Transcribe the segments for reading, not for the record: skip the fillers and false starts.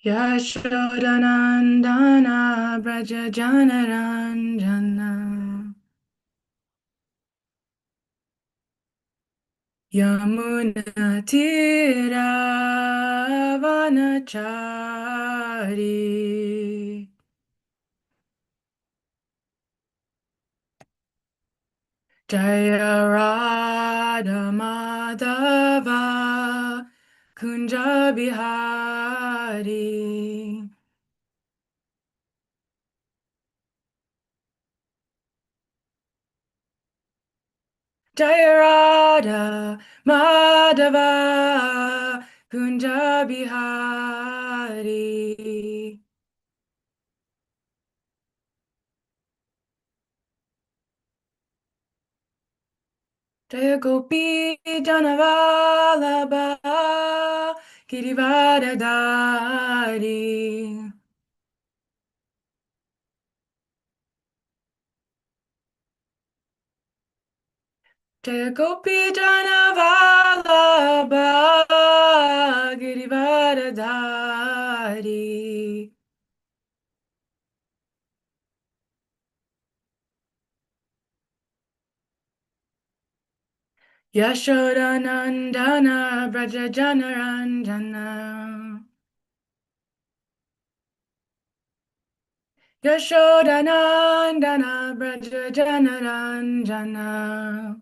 Yashodanandana Braja Janaranjana Yamuna Tira Vanachari Jaya Radha Madhava Kunja Bihari Jaya Radha Madhava Kunja Bihari Jaya Gopi Janavalabha Girivardhari Jaya Gopi Janavalabha Girivardhari Yashodanandana Braja Janaranjana Yashodanandana Braja Janaranjana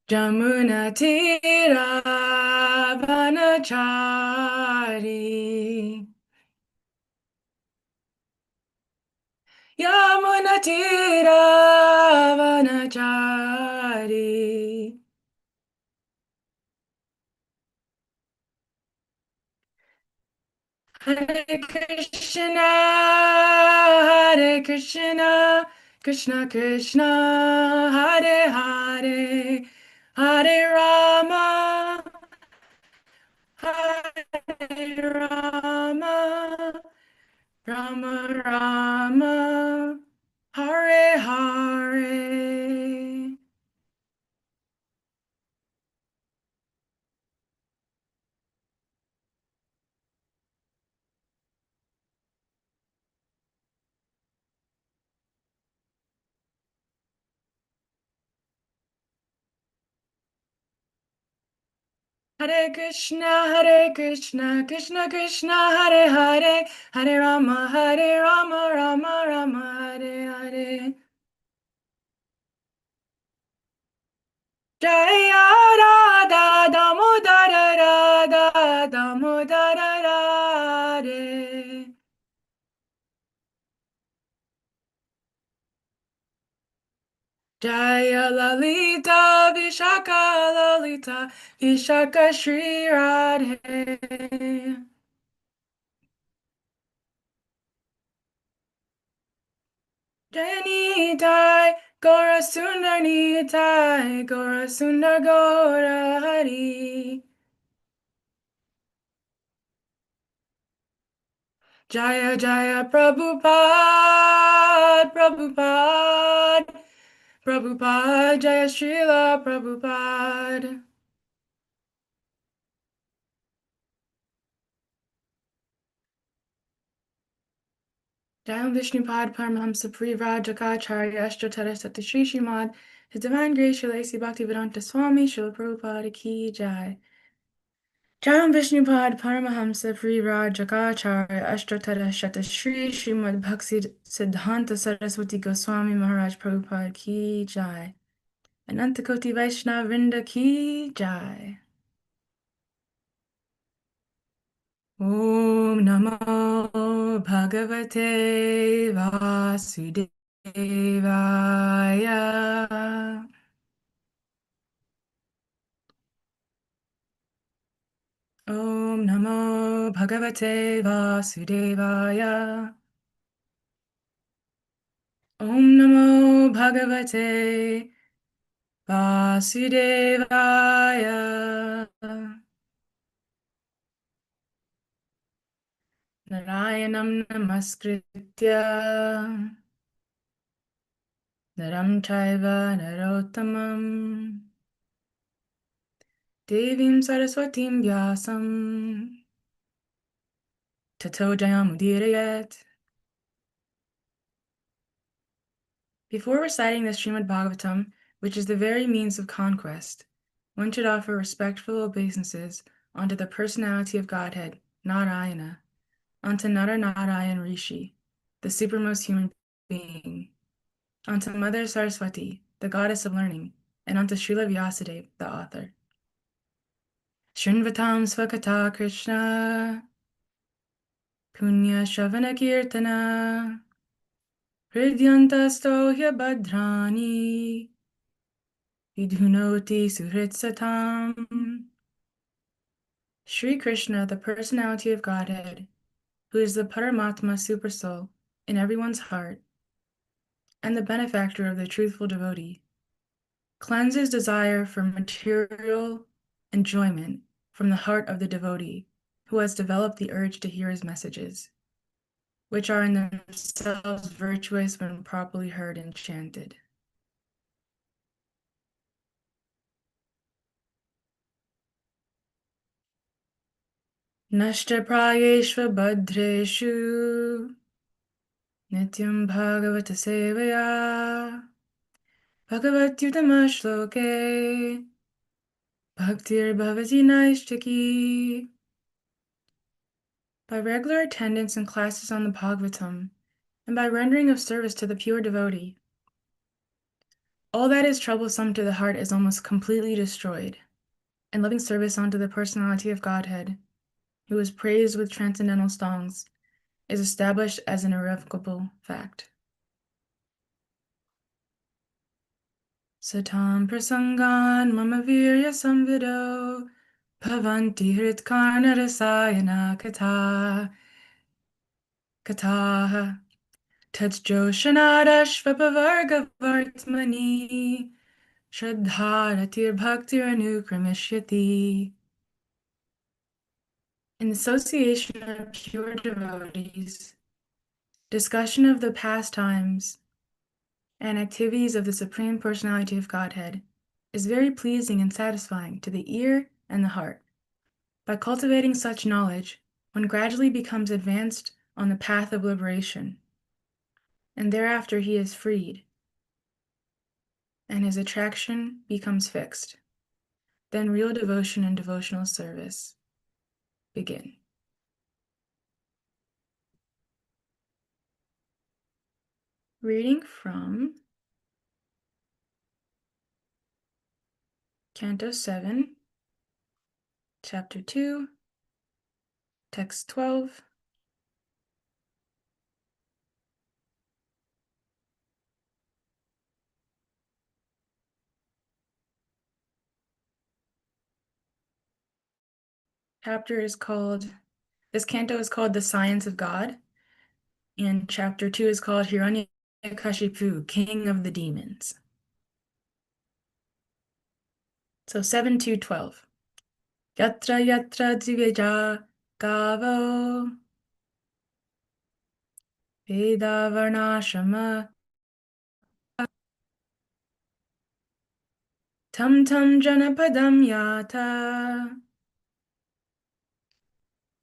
Jamuna Tira Vanachari Yamuna Tira Vanachari Hare Krishna Hare Krishna Krishna Krishna Hare Hare Hare Rama Hare Rama Rama Rama Hare Hare Hare Krishna, Krishna Krishna, Hare Hare, Hare Rama, Rama Rama, Hare Hare. Jaya Radha Damodara Radha Damodara Radhe. Jaya Lalita Vishaka Lalita Vishaka Shri Radhe. Jaya Nitai Gora Sundar Nitai Gora Sundar Gora Hari. Jaya Jaya Prabhupada Prabhupada Prabhupada Jaya Srila Prabhupada Jaya Vishnupad Paramahamsa Parivrajakaacharya Ashtatara Sati Shri Srimad His Divine Grace Srila A.C. Bhaktivedanta Swami Srila Prabhupada Ki Jai Jaya Vishnupad Paramahamsa Parivrajakaacharya Ashtatara Sati Shri Srimad Bhakti Siddhanta Saraswati Goswami Maharaj Prabhupada Ki Jai Anantakoti Vaishnava Vrinda Ki Jai Om Namo Bhagavate Vasudevaya. Om Namo Bhagavate Vasudevaya. Om Namo Bhagavate Vasudevaya. Narayanam Namaskritya Naram Chaiva Narottamam Devim Saraswatim Vyasam Tato Jayamudirayat. Before reciting the Srimad Bhagavatam, which is the very means of conquest, one should offer respectful obeisances unto the personality of Godhead, Narayana, unto Narayan Rishi, the supremmost human being, unto Mother Saraswati, the goddess of learning, and unto Srila Vyasadeva, the author. Shrinvatam Svakata Krishna, Punya Shavana Kirtana, Hridyantasto Bhadrani, Vidhunoti Suhritsatam. Sri Krishna, the personality of Godhead, who is the Paramatma Supersoul in everyone's heart, and the benefactor of the truthful devotee, cleanses desire for material enjoyment from the heart of the devotee who has developed the urge to hear his messages, which are in themselves virtuous when properly heard and chanted. Nashtaprayeshva Bhadreshu Nityam Bhagavata Sevaya Bhagavatyutama Shloke Bhaktir Bhavati Naishtaki. By regular attendance in classes on the Bhagavatam, and by rendering of service to the pure devotee, all that is troublesome to the heart is almost completely destroyed, and loving service unto the personality of Godhead, who is praised with transcendental songs, is established as an irrevocable fact. Satam prasangan mama virya samvido bhavanti hritkarna rasayana kataha Tajjoshanadashvapavargavartmani Shraddharatir Bhaktir In the association of pure devotees, discussion of the pastimes and activities of the Supreme Personality of Godhead is very pleasing and satisfying to the ear and the heart. By cultivating such knowledge, one gradually becomes advanced on the path of liberation, and thereafter he is freed, and his attraction becomes fixed. Then real devotion and devotional service begin. Reading from Canto 7, Chapter 2, Text 12. This canto is called The Science of God, and Chapter 2 is called Hiranyakashipu, King of the Demons. So 7 to 12. Yatra yatra diveja gavo Veda varnashama Tam tam janapadam yata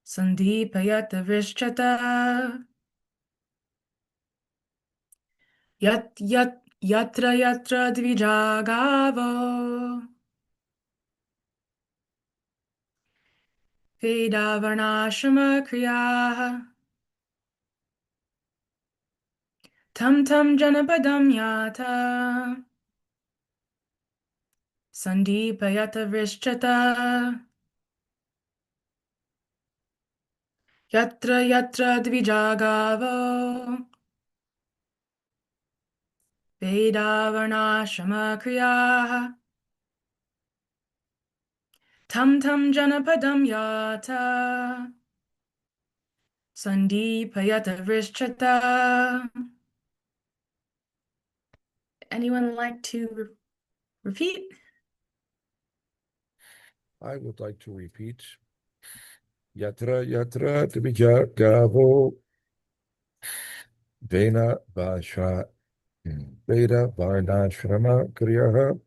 Sandipayata vrishchata Yatra yatra dvijagavo Veda varnashama kriyaha Tam tam janapadam yata Sandipayata vrishchata Yatra dvijagavo Veda varnashama kriyaha Tam tam janapadam yata Sandipayata vrishchata. Anyone like to repeat? I would like to repeat. Yatra yatra tibija gavo Vena Vasha Veda Varnashrama Kriyaha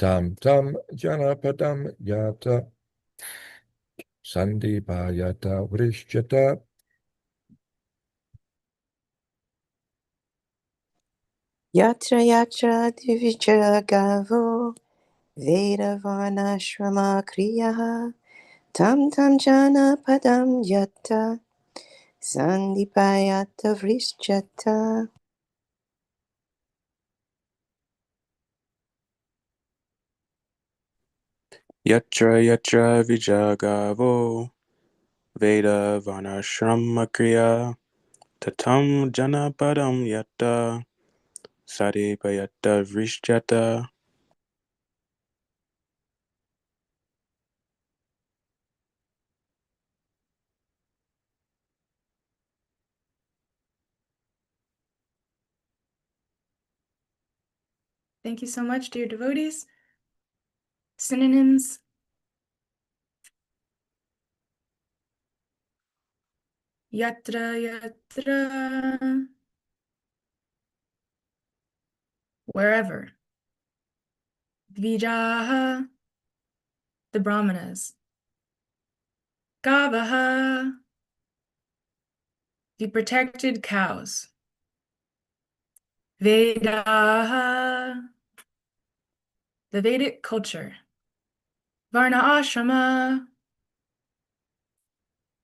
Tam tam janapadam yata sandipayata vrishchata Yatra yatra divichara gavo Vedavanashrama kriyaha tam tam jana padam yatta sandipayata vrishchata. Yatra yatra vijagavo Veda vanashrama tatam janapadam yatta sadipayata vrishchata. Thank you so much, dear devotees. Synonyms: yatra yatra, wherever. Dvijaha, the brahmanas. Gavaha, the protected cows. Vedaha, the Vedic culture. Varna ashrama,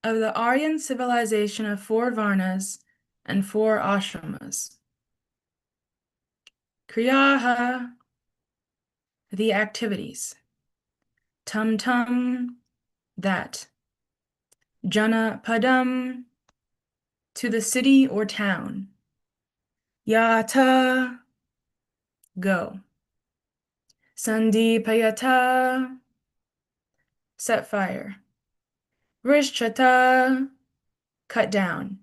of the Aryan civilization of 4 varnas and 4 ashramas. Kriyaha, the activities. Tum tum, that. Jana padam, to the city or town. Yata, go. Sandipayata, set fire. Vrishchata, cut down.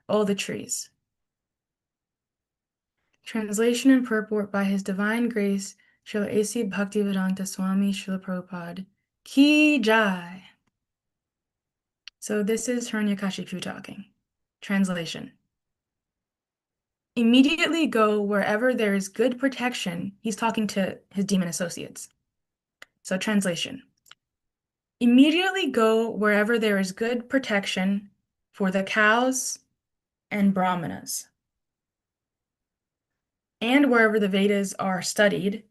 All the trees. Translation and purport by His Divine Grace, Srila A.C. Bhaktivedanta Swami Srila Prabhupada. Ki Jai. So this is Hiranyakashipu talking. Translation. Immediately go wherever there is good protection. He's talking to his demon associates. So translation. Immediately go wherever there is good protection for the cows and brahmanas, and wherever the Vedas are studied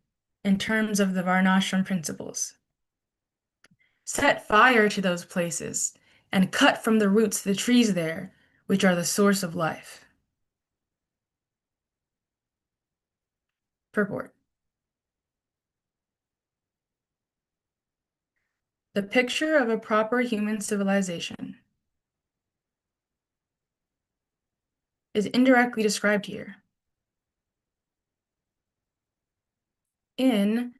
in terms of the Varnashram principles. Set fire to those places and cut from the roots the trees there, which are the source of life. Purport. The picture of a proper human civilization is indirectly described here. In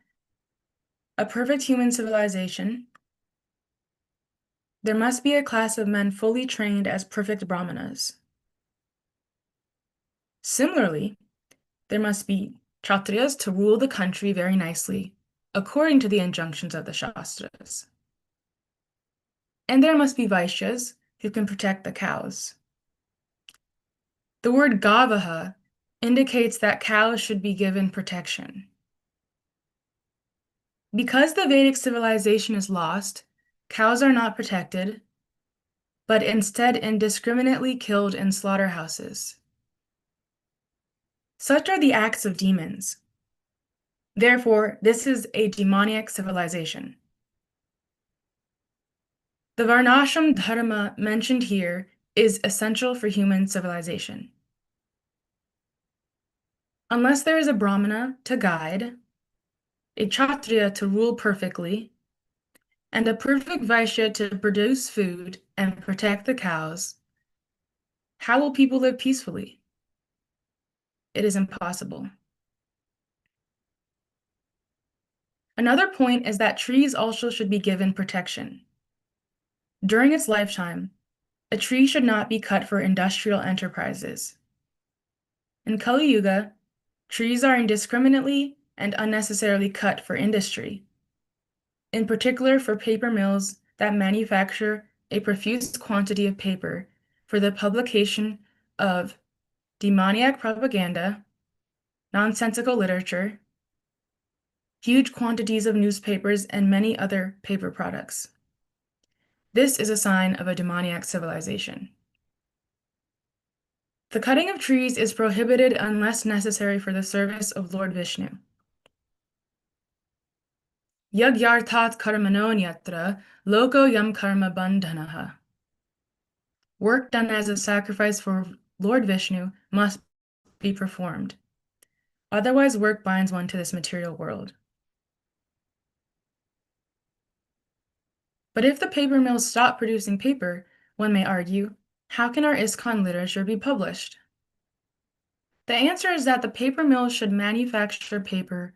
a perfect human civilization, there must be a class of men fully trained as perfect brahmanas. Similarly, there must be kshatriyas to rule the country very nicely, according to the injunctions of the Shastras. And there must be vaishyas who can protect the cows. The word gavaha indicates that cows should be given protection. Because the Vedic civilization is lost, cows are not protected, but instead indiscriminately killed in slaughterhouses. Such are the acts of demons. Therefore, this is a demoniac civilization. The Varnashram dharma mentioned here is essential for human civilization. Unless there is a brahmana to guide, a kshatriya to rule perfectly, and a perfect vaishya to produce food and protect the cows, how will people live peacefully? It is impossible. Another point is that trees also should be given protection. During its lifetime, a tree should not be cut for industrial enterprises. In Kali Yuga, trees are indiscriminately and unnecessarily cut for industry, in particular for paper mills that manufacture a profuse quantity of paper for the publication of demoniac propaganda, nonsensical literature, huge quantities of newspapers, and many other paper products. This is a sign of a demoniac civilization. The cutting of trees is prohibited unless necessary for the service of Lord Vishnu. Yagyarthat karmanonyatra loko yam karma bandhanaha. Work done as a sacrifice for Lord Vishnu must be performed. Otherwise, work binds one to this material world. But if the paper mills stop producing paper, one may argue, how can our ISKCON literature be published? The answer is that the paper mills should manufacture paper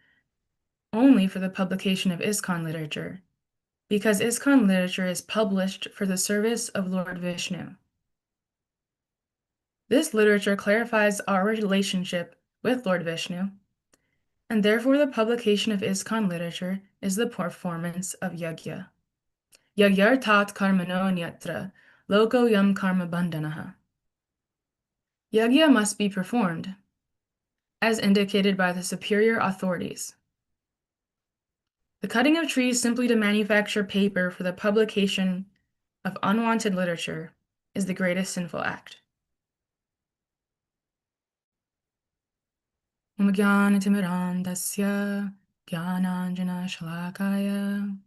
only for the publication of ISKCON literature, because ISKCON literature is published for the service of Lord Vishnu. This literature clarifies our relationship with Lord Vishnu, and therefore the publication of ISKCON literature is the performance of yajna. Yagyartat karmano nyatra, loko yam karma bandhanaha. Yajna must be performed, as indicated by the superior authorities. The cutting of trees simply to manufacture paper for the publication of unwanted literature is the greatest sinful act. Om Jnana-timirandasya Jnananjana-shalakaya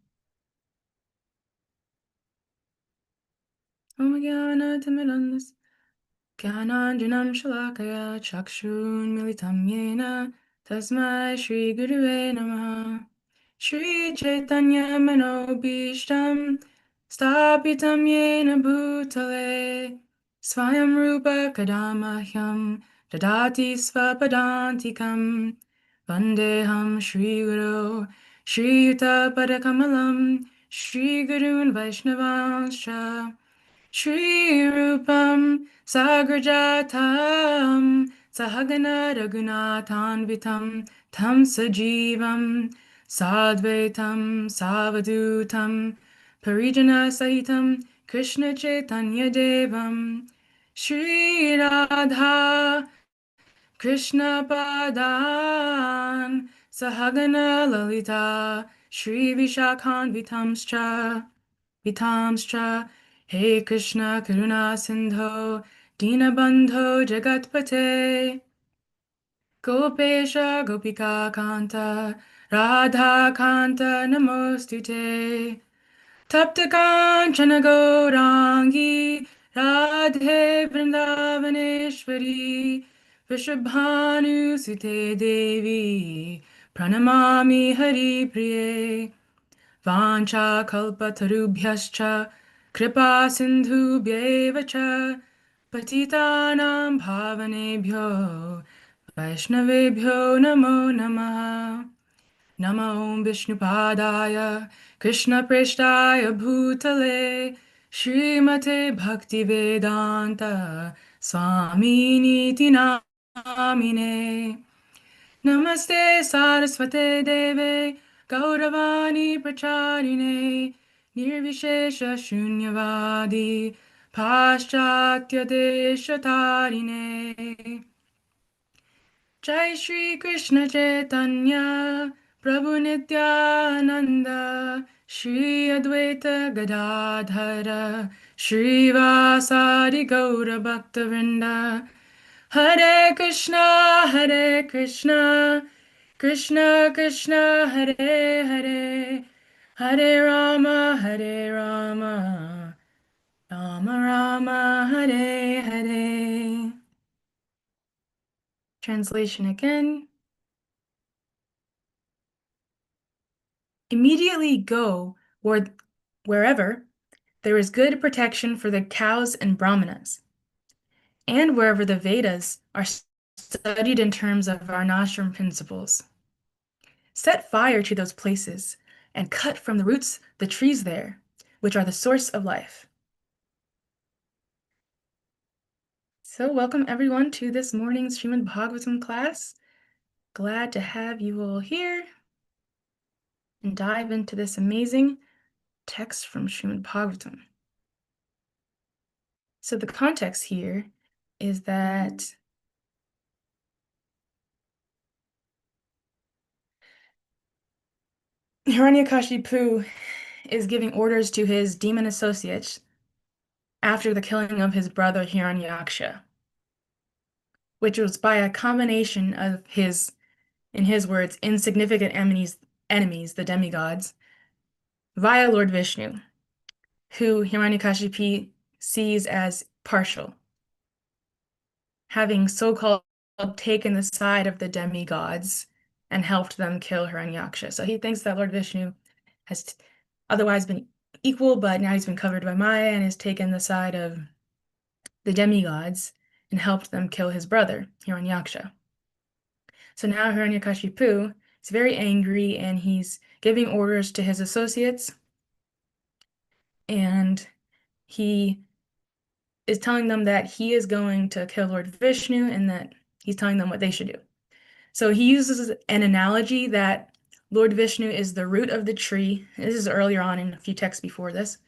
Om Jnana-timirandasya Jnananjanam-shalakaya Chakshun-militam yena Tasmai Shri Gurave Namaha Shri Chaitanya Manobhishtam Stapitam yena bhutale Swayam Rupa Kadamahyam Dadati Svapadantikam Vandeham Shri Guru Shri Yuta Padakamalam Shri Gurun Vaishnavanscha Shri Rupam Sagrajatam Sahagana Raghunathanvitam Tam Sajivam Sadvaitam Savadutam Parijana Sahitam Krishna Chaitanya Devam Shri Radha Krishna Padan Sahagana Lalita Shri Vitamscha Hey Krishna Karuna Sindho Dinabandho Jagatpate Gopesha Gopika Kanta Radha Kanta Namostute Tapta Kanchana Gaurangi Radhe Vrindavaneshwari Vrishabhanu Sute Devi Pranamami Hari Priye Vancha kalpatarubhyascha kripa sindhubhyeva cha patitanam bhavanebhyo vaishnavebhyo namo namaha. Namo Vishnupadaya Krishna Preshtaya Bhutale Srimate Bhaktivedanta Swaminiti Namine Namaste Saraswate Deve Gauravani Pracharine Nirvishesha Shunyavadi Paschatya Deshatarine Jai Shri Krishna Chaitanya Prabhu Nityananda Shri Advaita Gadadhara Shri Vasari Gaura Bhakta Hare Krishna, Krishna Krishna, Hare Hare, Hare Rama, Rama Rama, Hare Hare. Translation again. Immediately go wherever there is good protection for the cows and brahmanas, and wherever the Vedas are studied in terms of Varnashram principles. Set fire to those places and cut from the roots the trees there, which are the source of life. So welcome everyone to this morning's Srimad Bhagavatam class. Glad to have you all here and dive into this amazing text from Srimad Bhagavatam. So the context here is that Hiranyakashipu is giving orders to his demon associates after the killing of his brother Hiranyaksha, which was by a combination of his, in his words, insignificant enemies, the demigods, via Lord Vishnu, who Hiranyakashipu sees as partial, having so-called taken the side of the demigods and helped them kill Hiranyaksha. So he thinks that Lord Vishnu has otherwise been equal, but now he's been covered by Maya and has taken the side of the demigods and helped them kill his brother, Hiranyaksha. So now Hiranyakashipu is very angry and he's giving orders to his associates, and he is telling them that he is going to kill Lord Vishnu and that he's telling them what they should do. So he uses an analogy that Lord Vishnu is the root of the tree. This is earlier on in a few texts before this.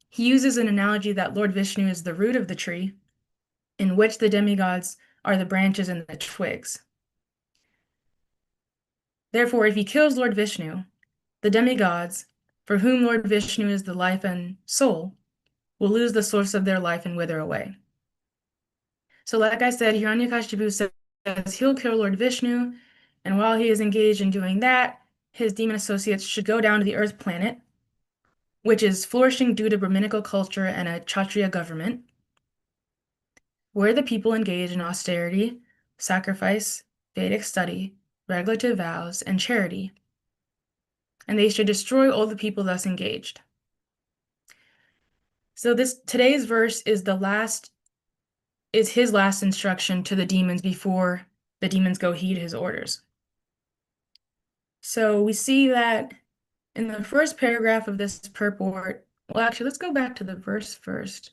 He uses an analogy that Lord Vishnu is the root of the tree, in which the demigods are the branches and the twigs. Therefore, if he kills Lord Vishnu, the demigods, for whom Lord Vishnu is the life and soul, will lose the source of their life and wither away. So like I said, Hiranyakashipu says he'll kill Lord Vishnu, and while he is engaged in doing that, his demon associates should go down to the Earth planet, which is flourishing due to Brahminical culture and a Kshatriya government, where the people engage in austerity, sacrifice, Vedic study, regulative vows, and charity, and they should destroy all the people thus engaged. So today's verse is his last instruction to the demons before the demons go heed his orders. So we see that in the first paragraph of this purport, well, actually, let's go back to the verse first,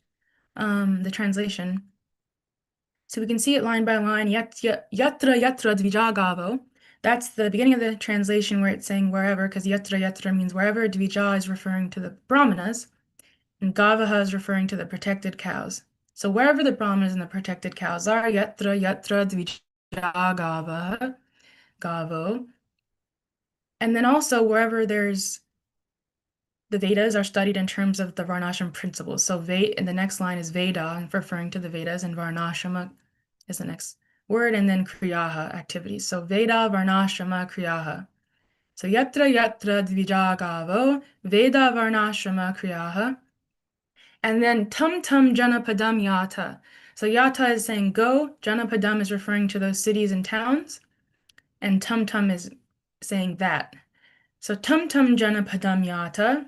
the translation. So we can see it line by line, yatra yatra dvijagavo. That's the beginning of the translation where it's saying wherever, because yatra yatra means wherever. Dvija is referring to the brahmanas, and gavaha is referring to the protected cows. So wherever the brahmanas and the protected cows are, yatra yatra dvijagavaha, gavo. And then also wherever there's the Vedas are studied in terms of the Varnashram principles. So in the next line is Veda, referring to the Vedas, and Varnashrama is the next word, and then Kriyaha, activities. So Veda, Varnashrama, Kriyaha. So Yatra Yatra Dvijagavo, Veda, Varnashrama, Kriyaha. And then Tum Tum Janapadam Yata. So Yata is saying go, Janapadam is referring to those cities and towns, and Tum Tum is saying that. So Tum Tum Janapadam Yata.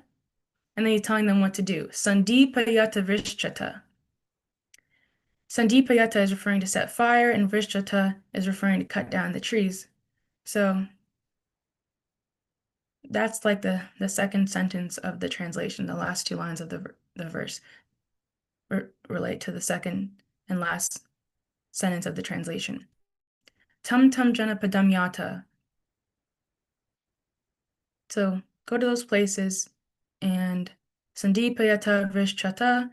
And then he's telling them what to do. Sandipayata Vrishchata. Sandipayata is referring to set fire, and Vrishchata is referring to cut down the trees. So that's like the second sentence of the translation. The last two lines of the verse relate to the second and last sentence of the translation. Tum Tum Janapadam Yata. So go to those places, and Sandipayata Vrishchata,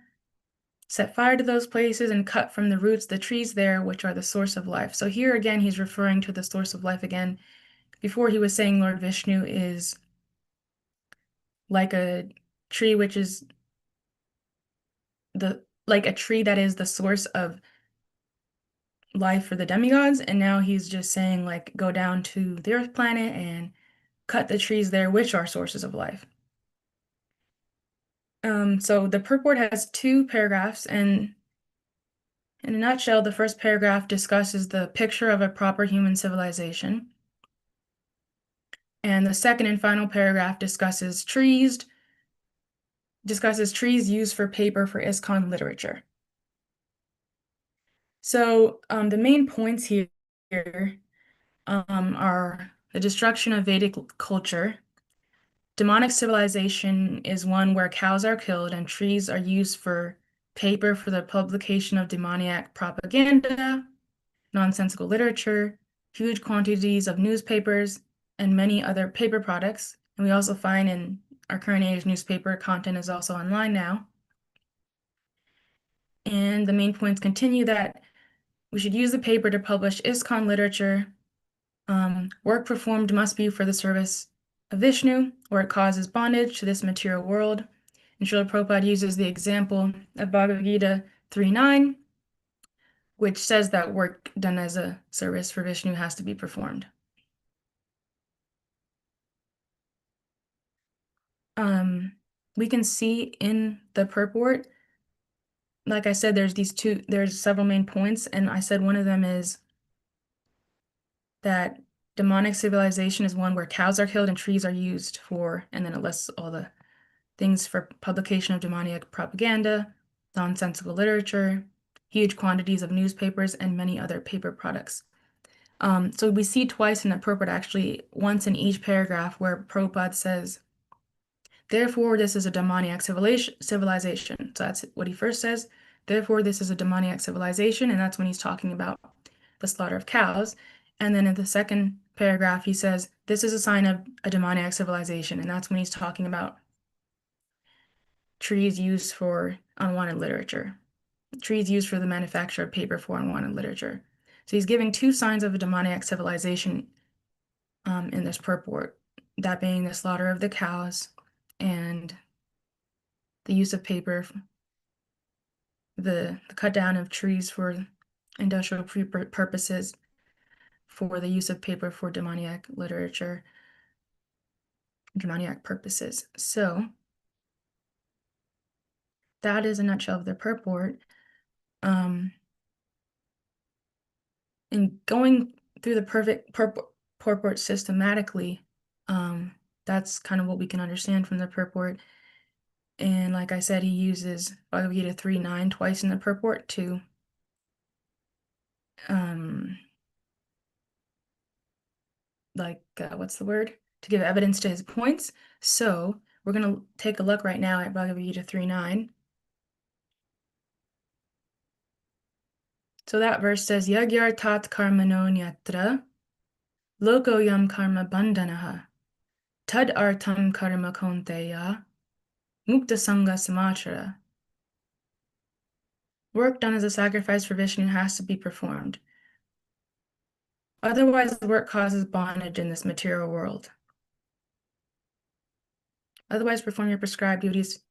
set fire to those places and cut from the roots the trees there, which are the source of life. So here again, he's referring to the source of life again. Before he was saying Lord Vishnu is like a tree, which is like a tree that is the source of life for the demigods. And now he's just saying like, go down to the Earth planet and cut the trees there, which are sources of life. So the purport has two paragraphs, and in a nutshell, the first paragraph discusses the picture of a proper human civilization. And the second and final paragraph discusses trees used for paper for ISKCON literature. So the main points here are the destruction of Vedic culture. Demonic civilization is one where cows are killed and trees are used for paper for the publication of demoniac propaganda, nonsensical literature, huge quantities of newspapers, and many other paper products. And we also find in our current age newspaper content is also online now. And the main points continue that we should use the paper to publish ISKCON literature. Work performed must be for the service of Vishnu, or it causes bondage to this material world. And Srila Prabhupada uses the example of Bhagavad Gita 3:9, which says that work done as a service for Vishnu has to be performed. We can see in the purport, like I said, there's several main points, and I said one of them is that demonic civilization is one where cows are killed and trees are used for, and then it lists all the things for publication of demoniac propaganda, nonsensical literature, huge quantities of newspapers, and many other paper products. So we see twice in the purport, actually, once in each paragraph, where Prabhupada says, therefore, this is a demoniac civilization. So that's what he first says. Therefore, this is a demoniac civilization, and that's when he's talking about the slaughter of cows. And then in the second paragraph, he says, this is a sign of a demoniac civilization, and that's when he's talking about trees used for unwanted literature, trees used for the manufacture of paper for unwanted literature. So he's giving two signs of a demoniac civilization in this purport, that being the slaughter of the cows and the use of paper, the cut down of trees for industrial purposes, for the use of paper for demoniac literature, demoniac purposes. So that is a nutshell of the purport. And going through the perfect purport systematically, that's kind of what we can understand from the purport. And like I said, he uses Bhagavad Gita 3:9 twice in the purport to what's the word? To give evidence to his points. So we're going to take a look right now at Bhagavad Gita 3:9. So that verse says, Yagyartat karmano nyatra loko yam karma bandhanaha tad artam karma konteya mukta sangha samachara. Work done as a sacrifice for Vishnu has to be performed. Otherwise, the work causes bondage in this material world. Otherwise, perform your prescribed duties.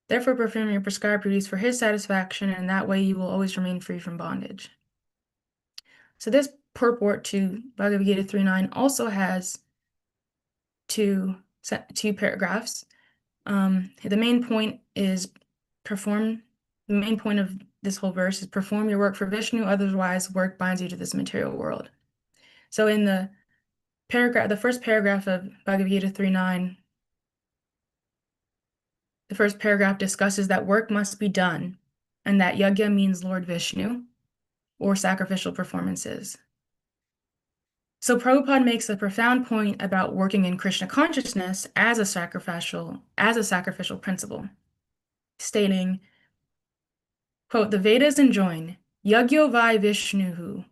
Therefore, perform your prescribed duties for his satisfaction, and that way you will always remain free from bondage. So this purport to Bhagavad Gita 3:9 also has two paragraphs. The main point of this whole verse is perform your work for Vishnu, otherwise work binds you to this material world. So in the first paragraph of Bhagavad Gita 3:9, the first paragraph discusses that work must be done, and that yajna means Lord Vishnu, or sacrificial performances. So Prabhupada makes a profound point about working in Krishna consciousness as a sacrificial principle, stating, quote, the Vedas enjoin, yajno vai Vishnuhu.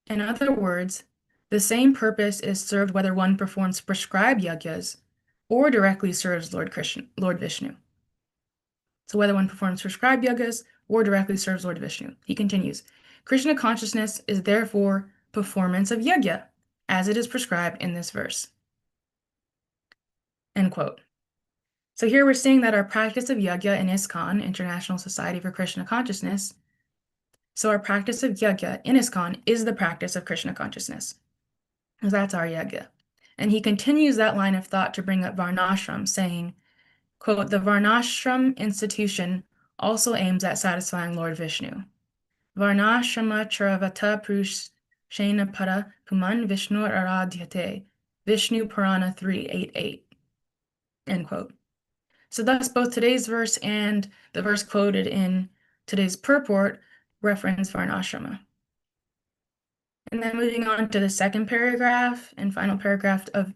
In other words, the same purpose is served whether one performs prescribed yajnas or directly serves Lord Vishnu. So whether one performs prescribed yajnas or directly serves Lord Vishnu. He continues, Krishna consciousness is therefore performance of yajna, as it is prescribed in this verse. End quote. So here we're seeing that our practice of yajna in ISKCON, International Society for Krishna Consciousness, so our practice of yajna in ISKCON is the practice of Krishna consciousness. That's our yajna. And he continues that line of thought to bring up Varnashram, saying, quote, the Varnashram institution also aims at satisfying Lord Vishnu. Varnashrama charavata purushena para puman Vishnu aradhyate, Vishnu Purana 3:8:8. End quote. So thus both today's verse and the verse quoted in today's purport reference Varnashrama. And then moving on to the second paragraph and final paragraph of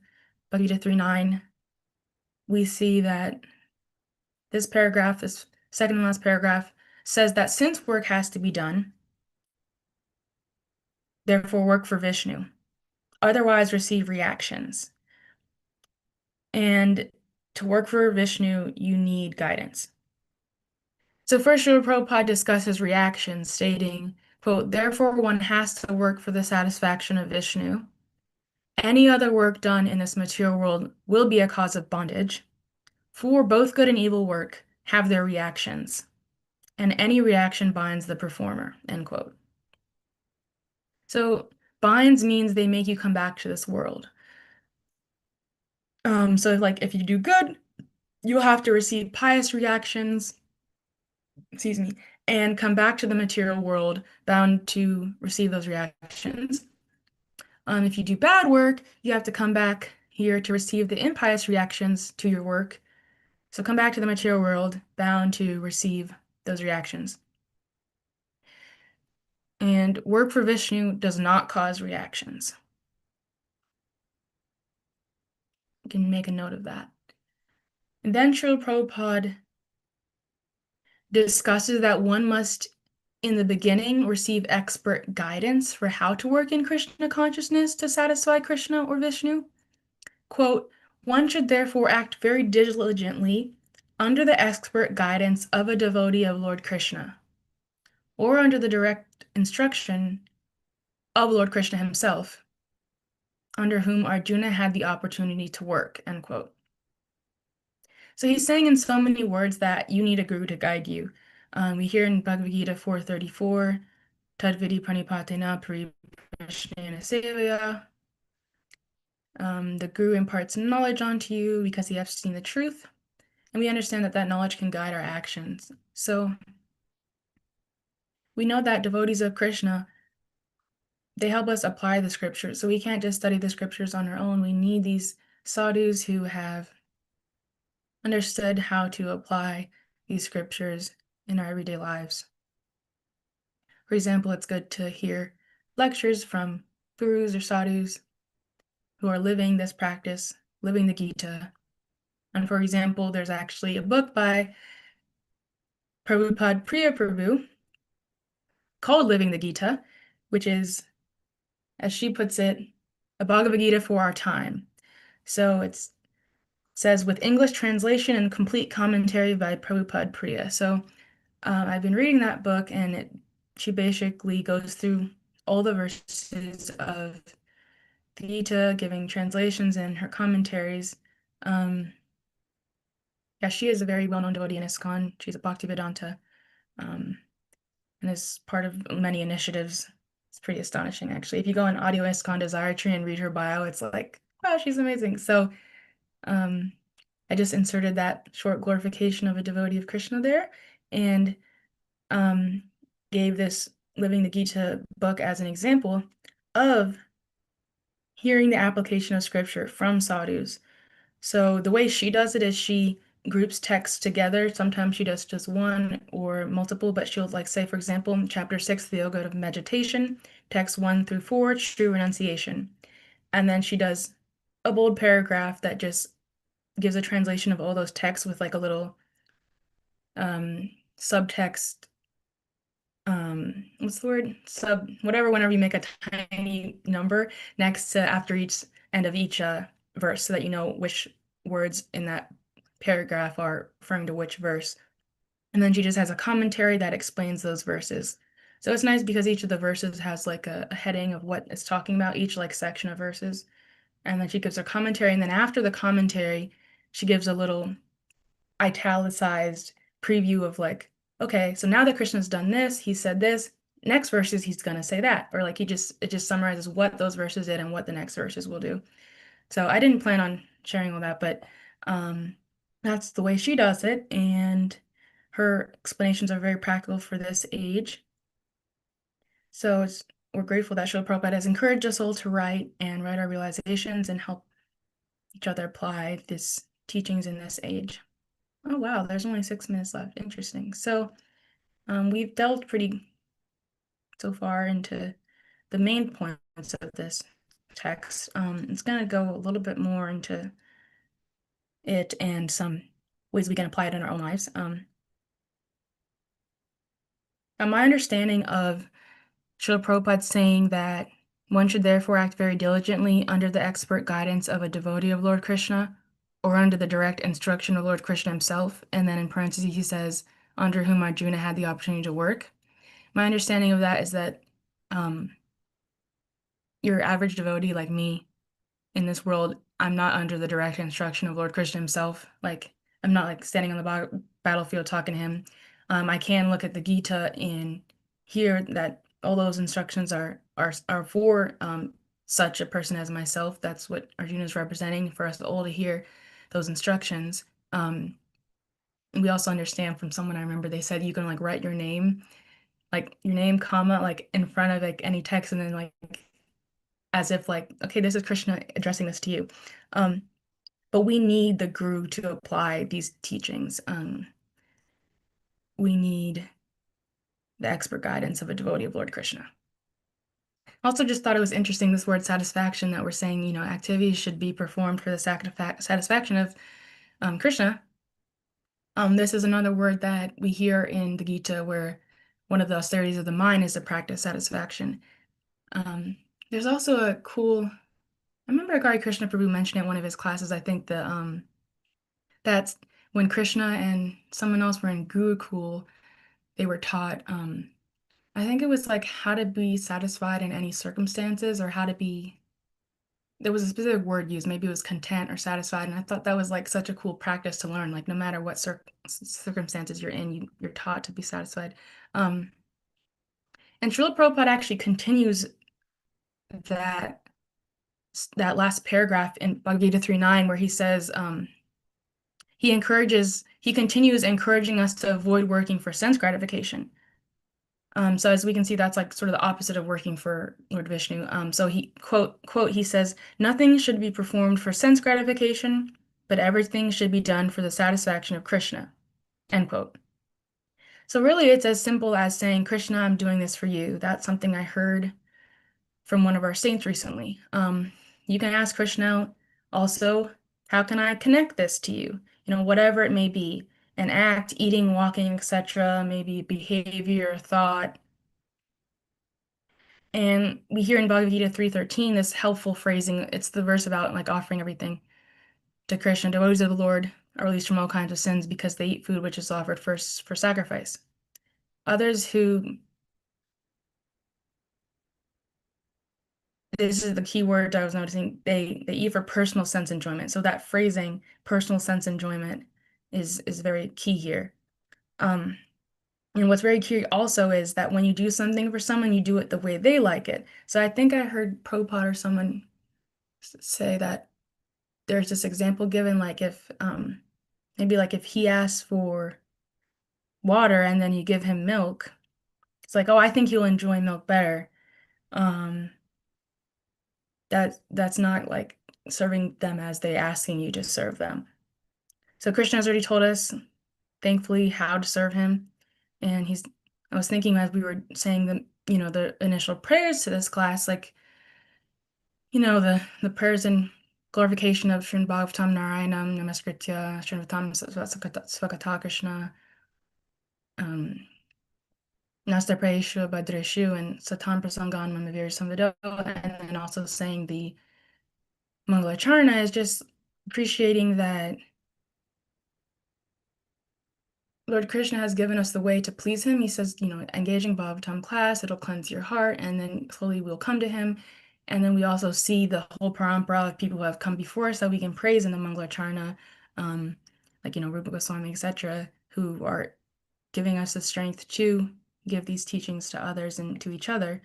Bhagavad Gita 3:9, we see that this paragraph, this second and last paragraph, says that since work has to be done, therefore work for Vishnu, otherwise receive reactions. And to work for Vishnu, you need guidance. So first, Srila Prabhupada discusses reactions, stating, quote, therefore one has to work for the satisfaction of Vishnu, Any other work done in this material world will be a cause of bondage. For both good and evil work have their reactions, and any reaction binds the performer, end quote. So binds means they make you come back to this world. So like if you do good, you'll have to receive pious reactions, excuse me, and come back to the material world bound to receive those reactions. If you do bad work, you have to come back here to receive the impious reactions to your work. So come back to the material world bound to receive those reactions. And work for Vishnu does not cause reactions. You can make a note of that. And then Srila Prabhupada discusses that one must, in the beginning, receive expert guidance for how to work in Krishna consciousness to satisfy Krishna or Vishnu. Quote, one should therefore act very diligently under the expert guidance of a devotee of Lord Krishna, or under the direct instruction of Lord Krishna himself, under whom Arjuna had the opportunity to work, end quote. So he's saying in so many words that you need a guru to guide you. We hear in Bhagavad Gita 4:34, Tadvidi pranipatena pariprashnena sevaya. The guru imparts knowledge onto you because he has seen the truth, and we understand that that knowledge can guide our actions. So we know that devotees of Krishna, they help us apply the scriptures. So we can't just study the scriptures on our own. We need these sadhus who have understood how to apply these scriptures in our everyday lives. For example, it's good to hear lectures from gurus or sadhus who are living this practice, living the Gita. And for example, there's actually a book by Prabhupada Priya Prabhu called Living the Gita, which is, as she puts it, a Bhagavad Gita for our time. So it says with English translation and complete commentary by Prabhupada Priya. So I've been reading that book, and she basically goes through all the verses of the Gita, giving translations and her commentaries. Yeah, she is a very well-known devotee in ISKCON. She's a Bhaktivedanta, and is part of many initiatives. It's pretty astonishing, actually. If you go on Audio ISKCON Desire Tree and read her bio, it's like, wow, she's amazing. So I just inserted that short glorification of a devotee of Krishna there, and gave this Living the Gita book as an example of hearing the application of scripture from sadhus. So the way she does it is she groups texts together. Sometimes she does just one or multiple, but she'll like say, for example, in chapter 6, the yoga of meditation, text 1 through 4, true renunciation. And then she does a bold paragraph that just gives a translation of all those texts with like a little subtext, what's the word? Whatever, whenever you make a tiny number next to after each end of each verse so that you know which words in that paragraph are referring to which verse. And then she just has a commentary that explains those verses. So it's nice because each of the verses has like a heading of what it's talking about, each like section of verses. And then she gives her commentary. And then after the commentary, she gives a little italicized preview of like, okay, so now that Krishna's done this, he said this, next verses he's gonna say that. Or like it just summarizes what those verses did and what the next verses will do. So I didn't plan on sharing all that, but that's the way she does it, and her explanations are very practical for this age. So we're grateful that Srila Prabhupada has encouraged us all to write our realizations and help each other apply these teachings in this age. Oh wow, there's only 6 minutes left. Interesting. So we've delved pretty so far into the main points of this text. It's going to go a little bit more into it and some ways we can apply it in our own lives. My understanding of Srila Prabhupada saying that one should therefore act very diligently under the expert guidance of a devotee of Lord Krishna, or under the direct instruction of Lord Krishna himself, and then in parentheses he says, under whom Arjuna had the opportunity to work. My understanding of that is that your average devotee like me in this world, I'm not under the direct instruction of Lord Krishna himself. Like, I'm not like standing on the battlefield talking to him. I can look at the Gita and hear that all those instructions are for such a person as myself. That's what Arjuna is representing, for us all to hear those instructions. We also understand from someone, I remember they said you can like write your name, comma, like in front of like any text, and then like as if like, okay, this is Krishna addressing this to you. But we need the guru to apply these teachings. We need the expert guidance of a devotee of Lord Krishna. Also, just thought it was interesting, this word satisfaction, that we're saying, activities should be performed for the satisfaction of Krishna. This is another word that we hear in the Gita, where one of the austerities of the mind is to practice satisfaction. There's also a cool, I remember Gari Krishna Prabhu mentioned it in one of his classes. I think that's when Krishna and someone else were in Gurukul, they were taught, I think it was like how to be satisfied in any circumstances, or how to be, there was a specific word used, maybe it was content or satisfied. And I thought that was like such a cool practice to learn, like no matter what circumstances you're in, you're taught to be satisfied. And Srila Prabhupada actually continues that last paragraph in Bhagavad Gita 3.9, where he says, he continues encouraging us to avoid working for sense gratification. So as we can see, that's like sort of the opposite of working for Lord Vishnu. So he quote, he says, "Nothing should be performed for sense gratification, but everything should be done for the satisfaction of Krishna." End quote. So really, it's as simple as saying, "Krishna, I'm doing this for you." That's something I heard from one of our saints recently. You can ask Krishna also, how can I connect this to you? Whatever it may be, an act, eating, walking, etc., maybe behavior, thought. And we hear in Bhagavad Gita 3.13 this helpful phrasing. It's the verse about like offering everything to Krishna. Devotees of the Lord are released from all kinds of sins because they eat food which is offered first for sacrifice. Others who, this is the key word I was noticing, they eat for personal sense enjoyment. So that phrasing, personal sense enjoyment, is very key here. And what's very key also is that when you do something for someone, you do it the way they like it. So I think I heard Prabhupada or someone say that there's this example given, like if maybe like if he asks for water and then you give him milk, it's like, oh, I think he'll enjoy milk better. Um, that's not like serving them as they asking you to serve them. So Krishna has already told us, thankfully, how to serve him. And I was thinking as we were saying the initial prayers to this class, like, the prayers in glorification of Srimad Bhagavatam Narayanam Namaskritya Srinatam Svakata Krishna, Nasta Prayeshu Bhadreshu, and Satan Prasangan Mamavir Samvido, and then also saying the Mangalacharna is just appreciating that Lord Krishna has given us the way to please him. He says, engaging Bhagavatam class, it'll cleanse your heart, and then slowly we'll come to him. And then we also see the whole parampara of people who have come before us that we can praise in the Mangalacharna, like, Rupa Goswami, etc., who are giving us the strength to give these teachings to others and to each other,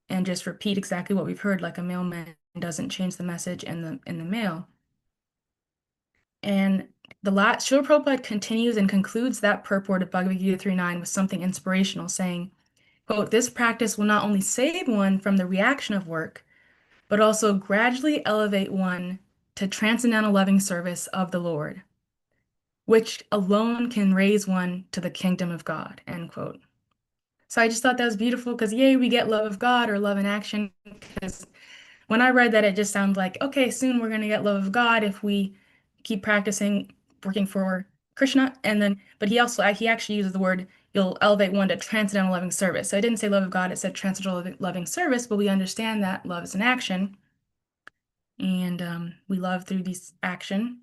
and just repeat exactly what we've heard, like a mailman doesn't change the message in the mail. And Srila Prabhupada continues and concludes that purport of Bhagavad Gita 3.9 with something inspirational, saying, quote, "This practice will not only save one from the reaction of work, but also gradually elevate one to transcendental loving service of the Lord, which alone can raise one to the kingdom of God," end quote. So I just thought that was beautiful, because yay, we get love of God or love in action. Because when I read that, it just sounds like, okay, soon we're going to get love of God if we keep practicing working for Krishna. But he actually uses the word, you'll elevate one to transcendental loving service. So it didn't say love of God, it said transcendental loving service, but we understand that love is an action. And we love through this action.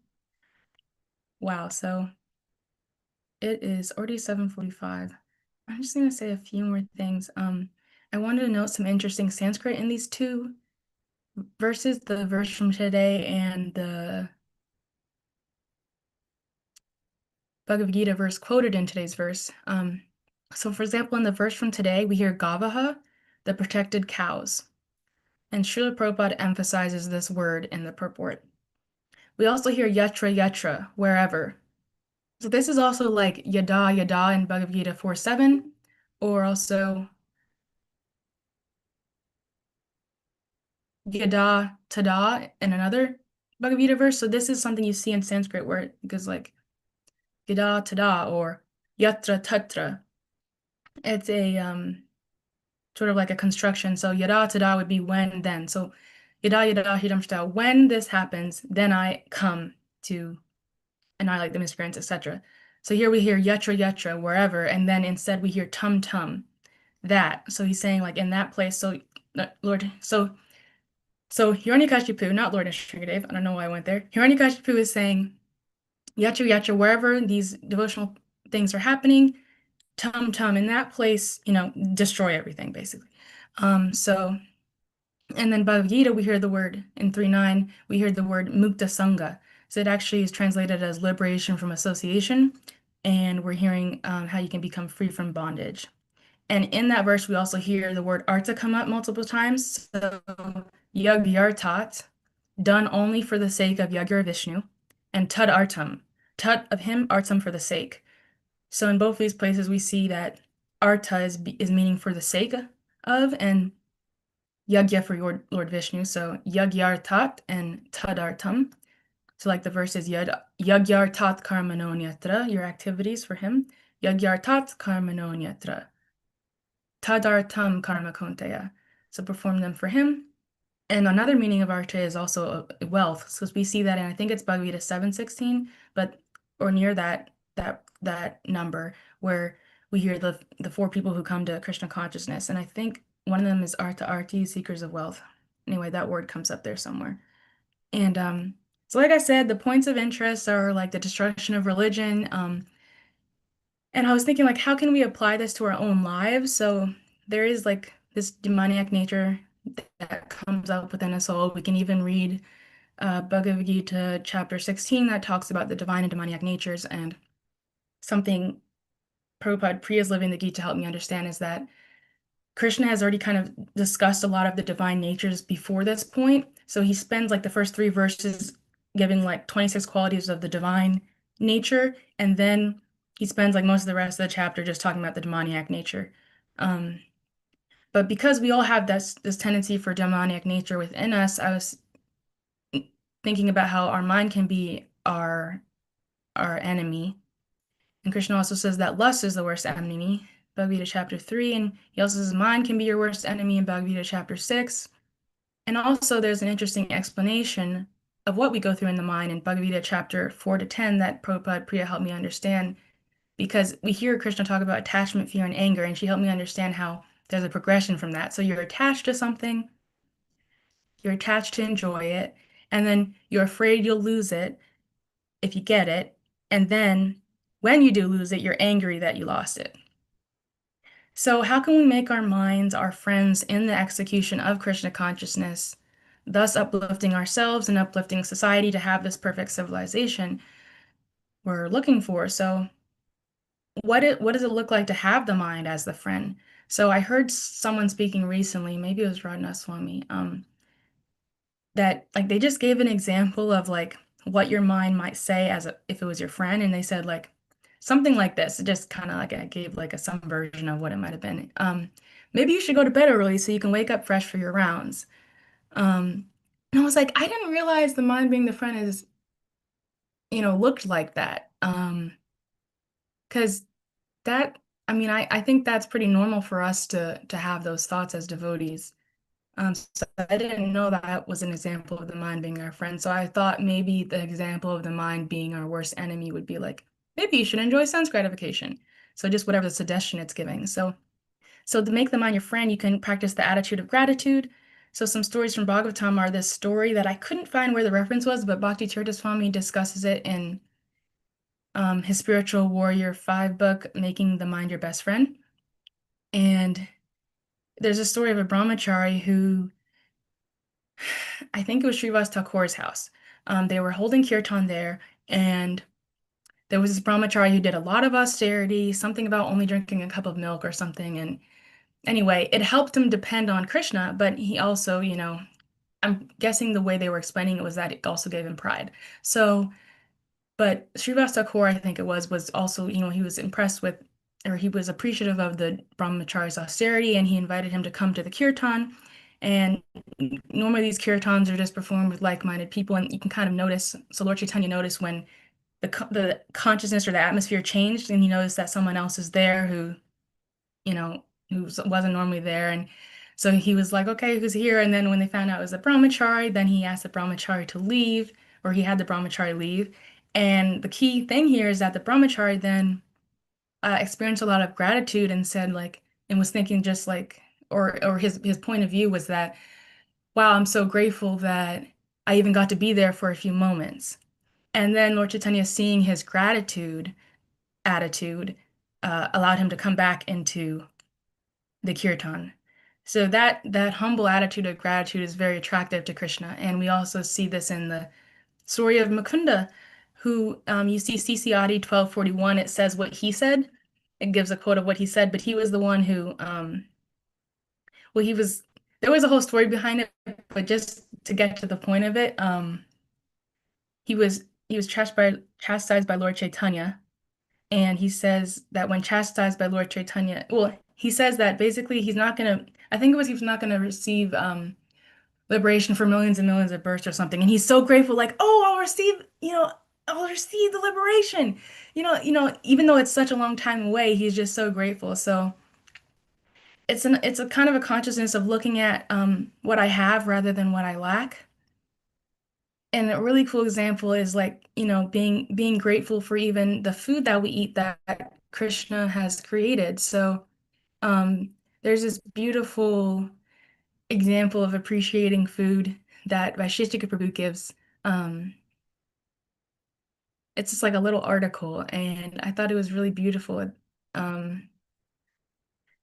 Wow, so it is already 7:45. I'm just going to say a few more things. I wanted to note some interesting Sanskrit in these two verses, the verse from today and the Bhagavad Gita verse quoted in today's verse. So for example, in the verse from today, we hear Gavaha, the protected cows. And Srila Prabhupada emphasizes this word in the purport. We also hear yatra yatra, wherever. So this is also like yada yada in Bhagavad Gita 4:7, or also yada tada in another Bhagavad Gita verse. So this is something you see in Sanskrit where it goes like yada tada or yatra tatra. It's a sort of like a construction. So yada tada would be when, then. So yada yada hidamshta, when this happens, then I come to annihilate the miscreants, etc. So here we hear yatra yatra, wherever, and then instead we hear tum tum, that. So he's saying like in that place. So Lord, so Hiranyakashipu, not Lord Nrsimhadev, I don't know why I went there. Hiranyakashipu is saying yatra yatra, wherever these devotional things are happening, tum tum, in that place, destroy everything basically. And then Bhagavad Gita, we hear the word in 3.9, we hear the word mukta sangha. So it actually is translated as liberation from association, and we're hearing how you can become free from bondage. And in that verse, we also hear the word artha come up multiple times. So yagyartat, done only for the sake of Yagyar Vishnu, and tad artam, tat of him, artam for the sake. So in both these places, we see that artha is meaning for the sake of, and yagya for Lord Vishnu. So yagyartat and tadartam. So like the verse is yagyartat karmanonyatra, your activities for him. Yagyartat karmanonyatra. Tadartam karma konteya. So perform them for him. And another meaning of arche is also wealth. So we see that in, I think it's Bhagavad Gita 7:16, but or near that number, where we hear the four people who come to Krishna consciousness. And I think one of them is artha arti, seekers of wealth. Anyway, that word comes up there somewhere. And so like I said, the points of interest are like the destruction of religion. And I was thinking, like, how can we apply this to our own lives? So there is like this demoniac nature that comes up within us all. We can even read Bhagavad Gita chapter 16 that talks about the divine and demoniac natures. And something Prabhupada Priya's living the Gita helped me understand is that Krishna has already kind of discussed a lot of the divine natures before this point. So he spends like the first 3 verses giving like 26 qualities of the divine nature, and then he spends like most of the rest of the chapter just talking about the demoniac nature. But because we all have this tendency for demoniac nature within us, I was thinking about how our mind can be our enemy. And Krishna also says that lust is the worst enemy, Bhagavad Gita chapter 3, and he also says mind can be your worst enemy in Bhagavad Gita chapter 6. And also there's an interesting explanation of what we go through in the mind in Bhagavad Gita chapter 4 to 10 that Prabhupada Priya helped me understand, because we hear Krishna talk about attachment, fear, and anger, and she helped me understand how there's a progression from that. So you're attached to something, you're attached to enjoy it, and then you're afraid you'll lose it if you get it, and then when you do lose it, you're angry that you lost it. So how can we make our minds our friends in the execution of Krishna consciousness, thus uplifting ourselves and uplifting society to have this perfect civilization we're looking for? So what does it look like to have the mind as the friend? So I heard someone speaking recently, maybe it was Radhanath Swami, that like they just gave an example of like what your mind might say if it was your friend, and they said like something like this. It just kind of like I gave like some version of what it might have been. Maybe you should go to bed early so you can wake up fresh for your rounds. And I was like, I didn't realize the mind being the friend is, looked like that. Because that, I mean, I think that's pretty normal for us to have those thoughts as devotees. So I didn't know that was an example of the mind being our friend. So I thought maybe the example of the mind being our worst enemy would be like, maybe you should enjoy sense gratification. So just whatever the suggestion it's giving. So to make the mind your friend, you can practice the attitude of gratitude. So some stories from Bhagavatam are this story that I couldn't find where the reference was, but Bhakti Tirtha Swami discusses it in his Spiritual Warrior 5 book, Making the Mind Your Best Friend. And there's a story of a brahmachari who I think it was Srivas Thakur's house. They were holding kirtan there, and there was this brahmachari who did a lot of austerity, something about only drinking a cup of milk or something. And anyway, it helped him depend on Krishna, but he also, I'm guessing the way they were explaining it was that it also gave him pride. So, but Srivas Thakur, I think it was also, he was impressed with, or he was appreciative of the brahmachari's austerity, and he invited him to come to the kirtan. And normally these kirtans are just performed with like-minded people, and you can kind of notice. So Lord Chaitanya noticed when the consciousness or the atmosphere changed, and he noticed that someone else is there you know, who wasn't normally there. And so he was like, okay, who's here? And then when they found out it was the brahmachari, then he asked the brahmachari to leave, or he had the brahmachari leave. And the key thing here is that the brahmachari then experienced a lot of gratitude and said like, and was thinking just like, or his point of view was that, wow, I'm so grateful that I even got to be there for a few moments. And then Lord Chaitanya, seeing his gratitude attitude, allowed him to come back into the kirtan. So that humble attitude of gratitude is very attractive to Krishna, and we also see this in the story of Mukunda, who you see CC Adi 1241. It says what he said. It gives a quote of what he said, but he was the one who, well, he was. There was a whole story behind it, but just to get to the point of it, he was chastised by Lord Chaitanya. And he says that when chastised by Lord Chaitanya, well, he says that basically he's not gonna, I think it was he's not gonna receive liberation for millions and millions of births or something. And he's so grateful, like, oh, I'll receive the liberation. Even though it's such a long time away, he's just so grateful. So it's a kind of a consciousness of looking at what I have rather than what I lack. And a really cool example is like, being grateful for even the food that we eat that Krishna has created. So there's this beautiful example of appreciating food that Vaisheshika Prabhu gives. Um, it's just like a little article, and I thought it was really beautiful. Um,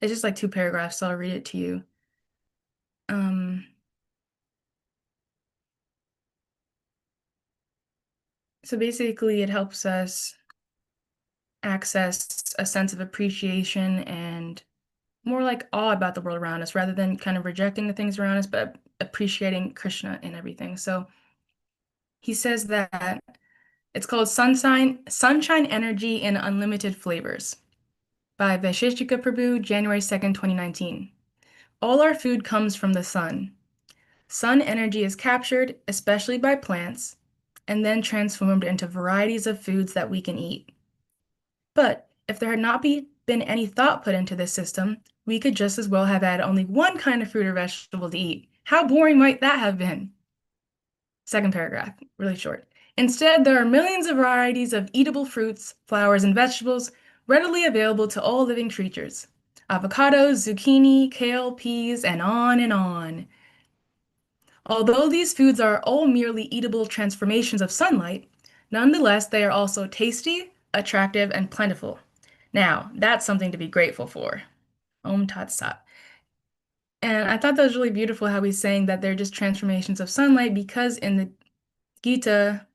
it's just like two paragraphs, so I'll read it to you. Um, so basically, it helps us access a sense of appreciation and more like awe about the world around us rather than kind of rejecting the things around us, but appreciating Krishna and everything. So he says that it's called Sunshine Energy in Unlimited Flavors by Vaisheshika Prabhu, January 2nd, 2019. All our food comes from the sun. Sun energy is captured, especially by plants, and then transformed into varieties of foods that we can eat. But if there had not been any thought put into this system, we could just as well have had only one kind of fruit or vegetable to eat. How boring might that have been? Second paragraph, really short. Instead, there are millions of varieties of eatable fruits, flowers, and vegetables readily available to all living creatures. Avocados, zucchini, kale, peas, and on and on. Although these foods are all merely eatable transformations of sunlight, nonetheless, they are also tasty, attractive, and plentiful. Now, that's something to be grateful for. Om Tat Sat. And I thought that was really beautiful how he's saying that they're just transformations of sunlight because in the Gita,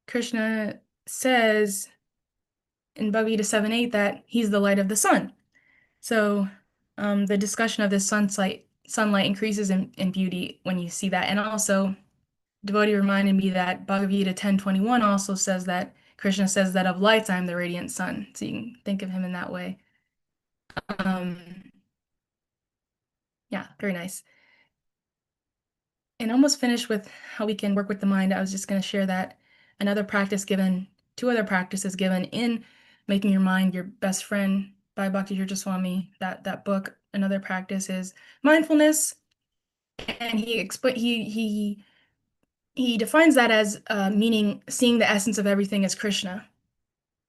Krishna says in Bhagavad Gita 7:8 that he's the light of the sun. So the discussion of this sunlight increases in beauty when you see that. And also, devotee reminded me that Bhagavad Gita 10:21 also says that Krishna says that of lights I am the radiant sun. So you can think of him in that way. Yeah, very nice. And almost finished with how we can work with the mind. I was just going to share that two other practices given in Making Your Mind Your Best Friend by Bhakti Tirtha Swami. That book. Another practice is mindfulness, and he defines that as meaning seeing the essence of everything as Krishna.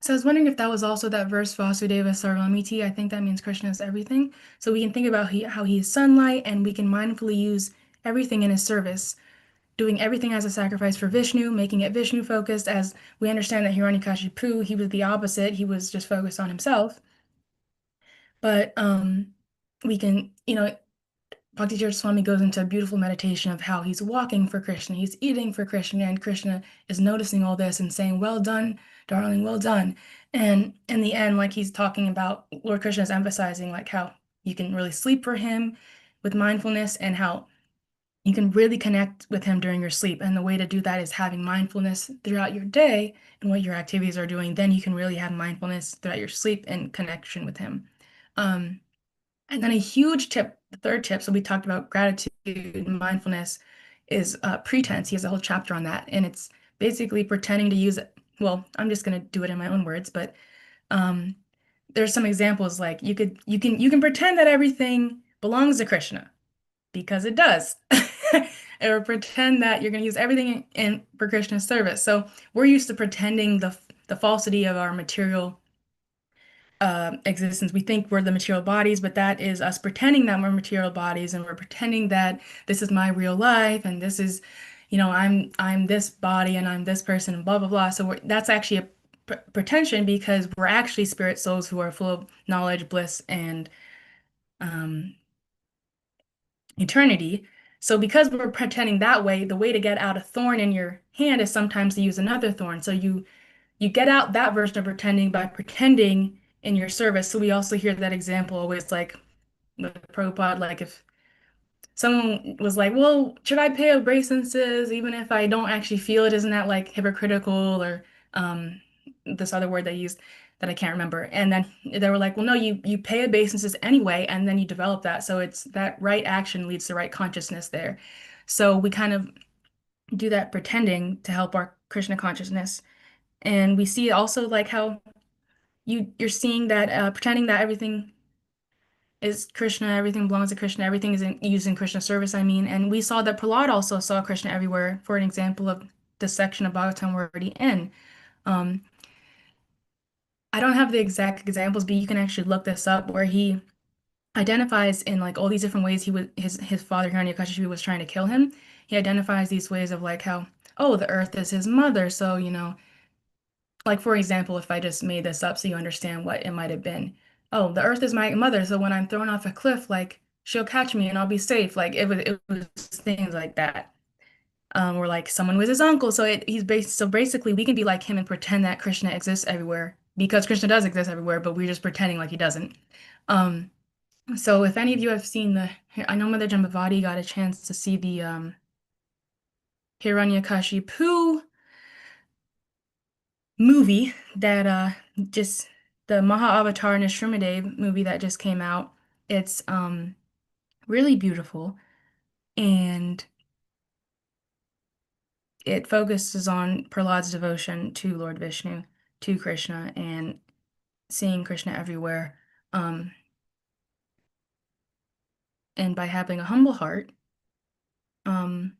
So I was wondering if that was also that verse Vasudeva Sarvamiti. I think that means Krishna is everything. So we can think about how he is sunlight, and we can mindfully use everything in his service, doing everything as a sacrifice for Vishnu, making it Vishnu focused, as we understand that Hiranyakashipu, he was the opposite. He was just focused on himself. But we can, Bhakti Swami goes into a beautiful meditation of how he's walking for Krishna, he's eating for Krishna, and Krishna is noticing all this and saying, "Well done, darling, well done." And in the end, like he's talking about, Lord Krishna is emphasizing like how you can really sleep for him with mindfulness and how you can really connect with him during your sleep. And the way to do that is having mindfulness throughout your day and what your activities are doing. Then you can really have mindfulness throughout your sleep and connection with him. Um, and then a huge tip, the third tip, so we talked about gratitude and mindfulness, is pretense. He has a whole chapter on that. And it's basically pretending to use it. Well, I'm just going to do it in my own words, but um, there's some examples like you can pretend that everything belongs to Krishna because it does. Or pretend that you're going to use everything in for Krishna's service. So we're used to pretending the falsity of our material existence. We think we're the material bodies, but that is us pretending that we're material bodies, and we're pretending that this is my real life, and this is, I'm this body, and I'm this person, and blah blah blah. So that's actually a pretension because we're actually spirit souls who are full of knowledge, bliss, and um, eternity. So because we're pretending that way, the way to get out a thorn in your hand is sometimes to use another thorn. So you get out that version of pretending by pretending in your service. So we also hear that example always like with Prabhupada, like if someone was like, well, should I pay obeisances even if I don't actually feel it? Isn't that like hypocritical or um, this other word they used that I can't remember? And then they were like, well, no, you pay obeisances anyway, and then you develop that. So it's that right action leads to right consciousness there. So we kind of do that pretending to help our Krishna consciousness. And we see also like how you're seeing that pretending that everything is Krishna, everything belongs to Krishna, everything is used in Krishna service, I mean. And we saw that Prahlad also saw Krishna everywhere, for an example of the section of Bhagavatam we're already in. Um, I don't have the exact examples, but you can actually look this up where he identifies in like all these different ways he was his father Hiranyakashipu was trying to kill him. He identifies these ways of like how, oh, the earth is his mother, so like for example, if I just made this up so you understand what it might have been. Oh, the earth is my mother, so when I'm thrown off a cliff, like she'll catch me and I'll be safe. Like it was things like that. Or like someone was his uncle. So basically we can be like him and pretend that Krishna exists everywhere because Krishna does exist everywhere, but we're just pretending like he doesn't. Um, so if any of you have seen I know Mother Jambavati got a chance to see the Hiranyakashipu movie that just the Maha-Avatar Nrsimhadev movie that just came out. It's really beautiful and it focuses on Prahlad's devotion to Lord Vishnu, to Krishna, and seeing Krishna everywhere. Um, and by having a humble heart, um,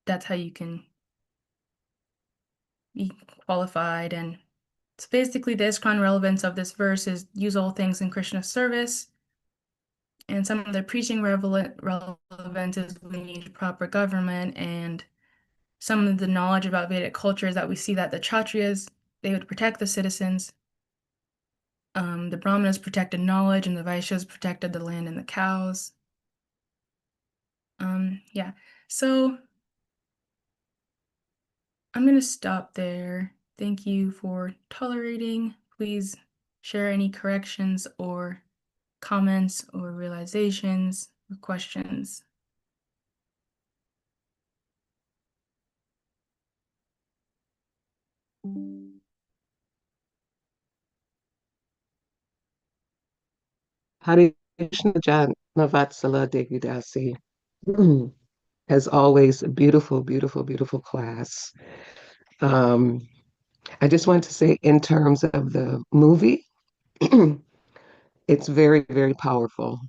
that's how you can be qualified. And it's basically the ISKCON relevance of this verse is use all things in Krishna's service. And some of the preaching relevance is we need proper government, and some of the knowledge about Vedic culture is that we see that the Kshatriyas, they would protect the citizens. The Brahmanas protected knowledge, and the Vaishyas protected the land and the cows. Yeah. So I'm gonna stop there. Thank you for tolerating. Please share any corrections or comments or realizations or questions. Hare Krishna Janavatsala Devadasi. As always, a beautiful, beautiful, beautiful class. Um, I just want to say, in terms of the movie, it's very, very powerful.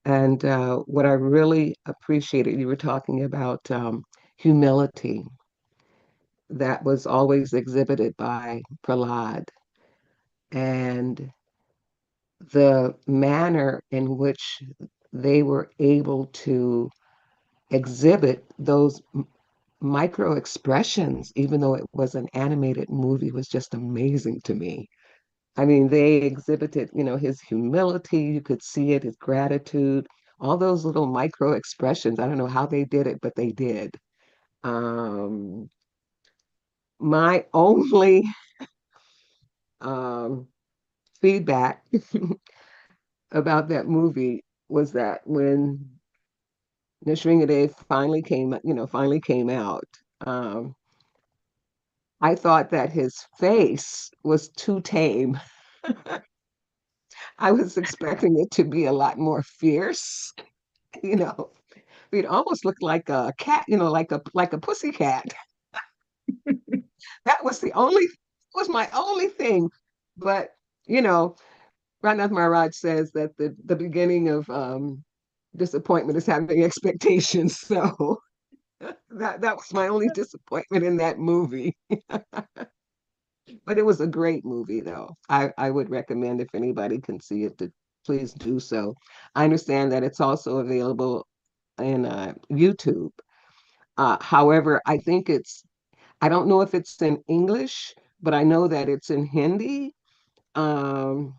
And what I really appreciated, you were talking about humility that was always exhibited by Prahlad, and the manner in which they were able to exhibit those micro expressions, even though it was an animated movie, was just amazing to me. I mean, they exhibited, his humility, you could see it, his gratitude, all those little micro expressions. I don't know how they did it, but they did. My only um, feedback about that movie was that when Nishringade finally came out, I thought that his face was too tame. I was expecting it to be a lot more fierce, you know. It almost looked like a cat, like a pussy cat. That was my only thing. But, you know, Ranath Maharaj says that the beginning of disappointment is having expectations. So that was my only disappointment in that movie. But it was a great movie, though. I would recommend if anybody can see it to please do so. I understand that it's also available in YouTube. However, I don't know if it's in English, but I know that it's in Hindi. Um,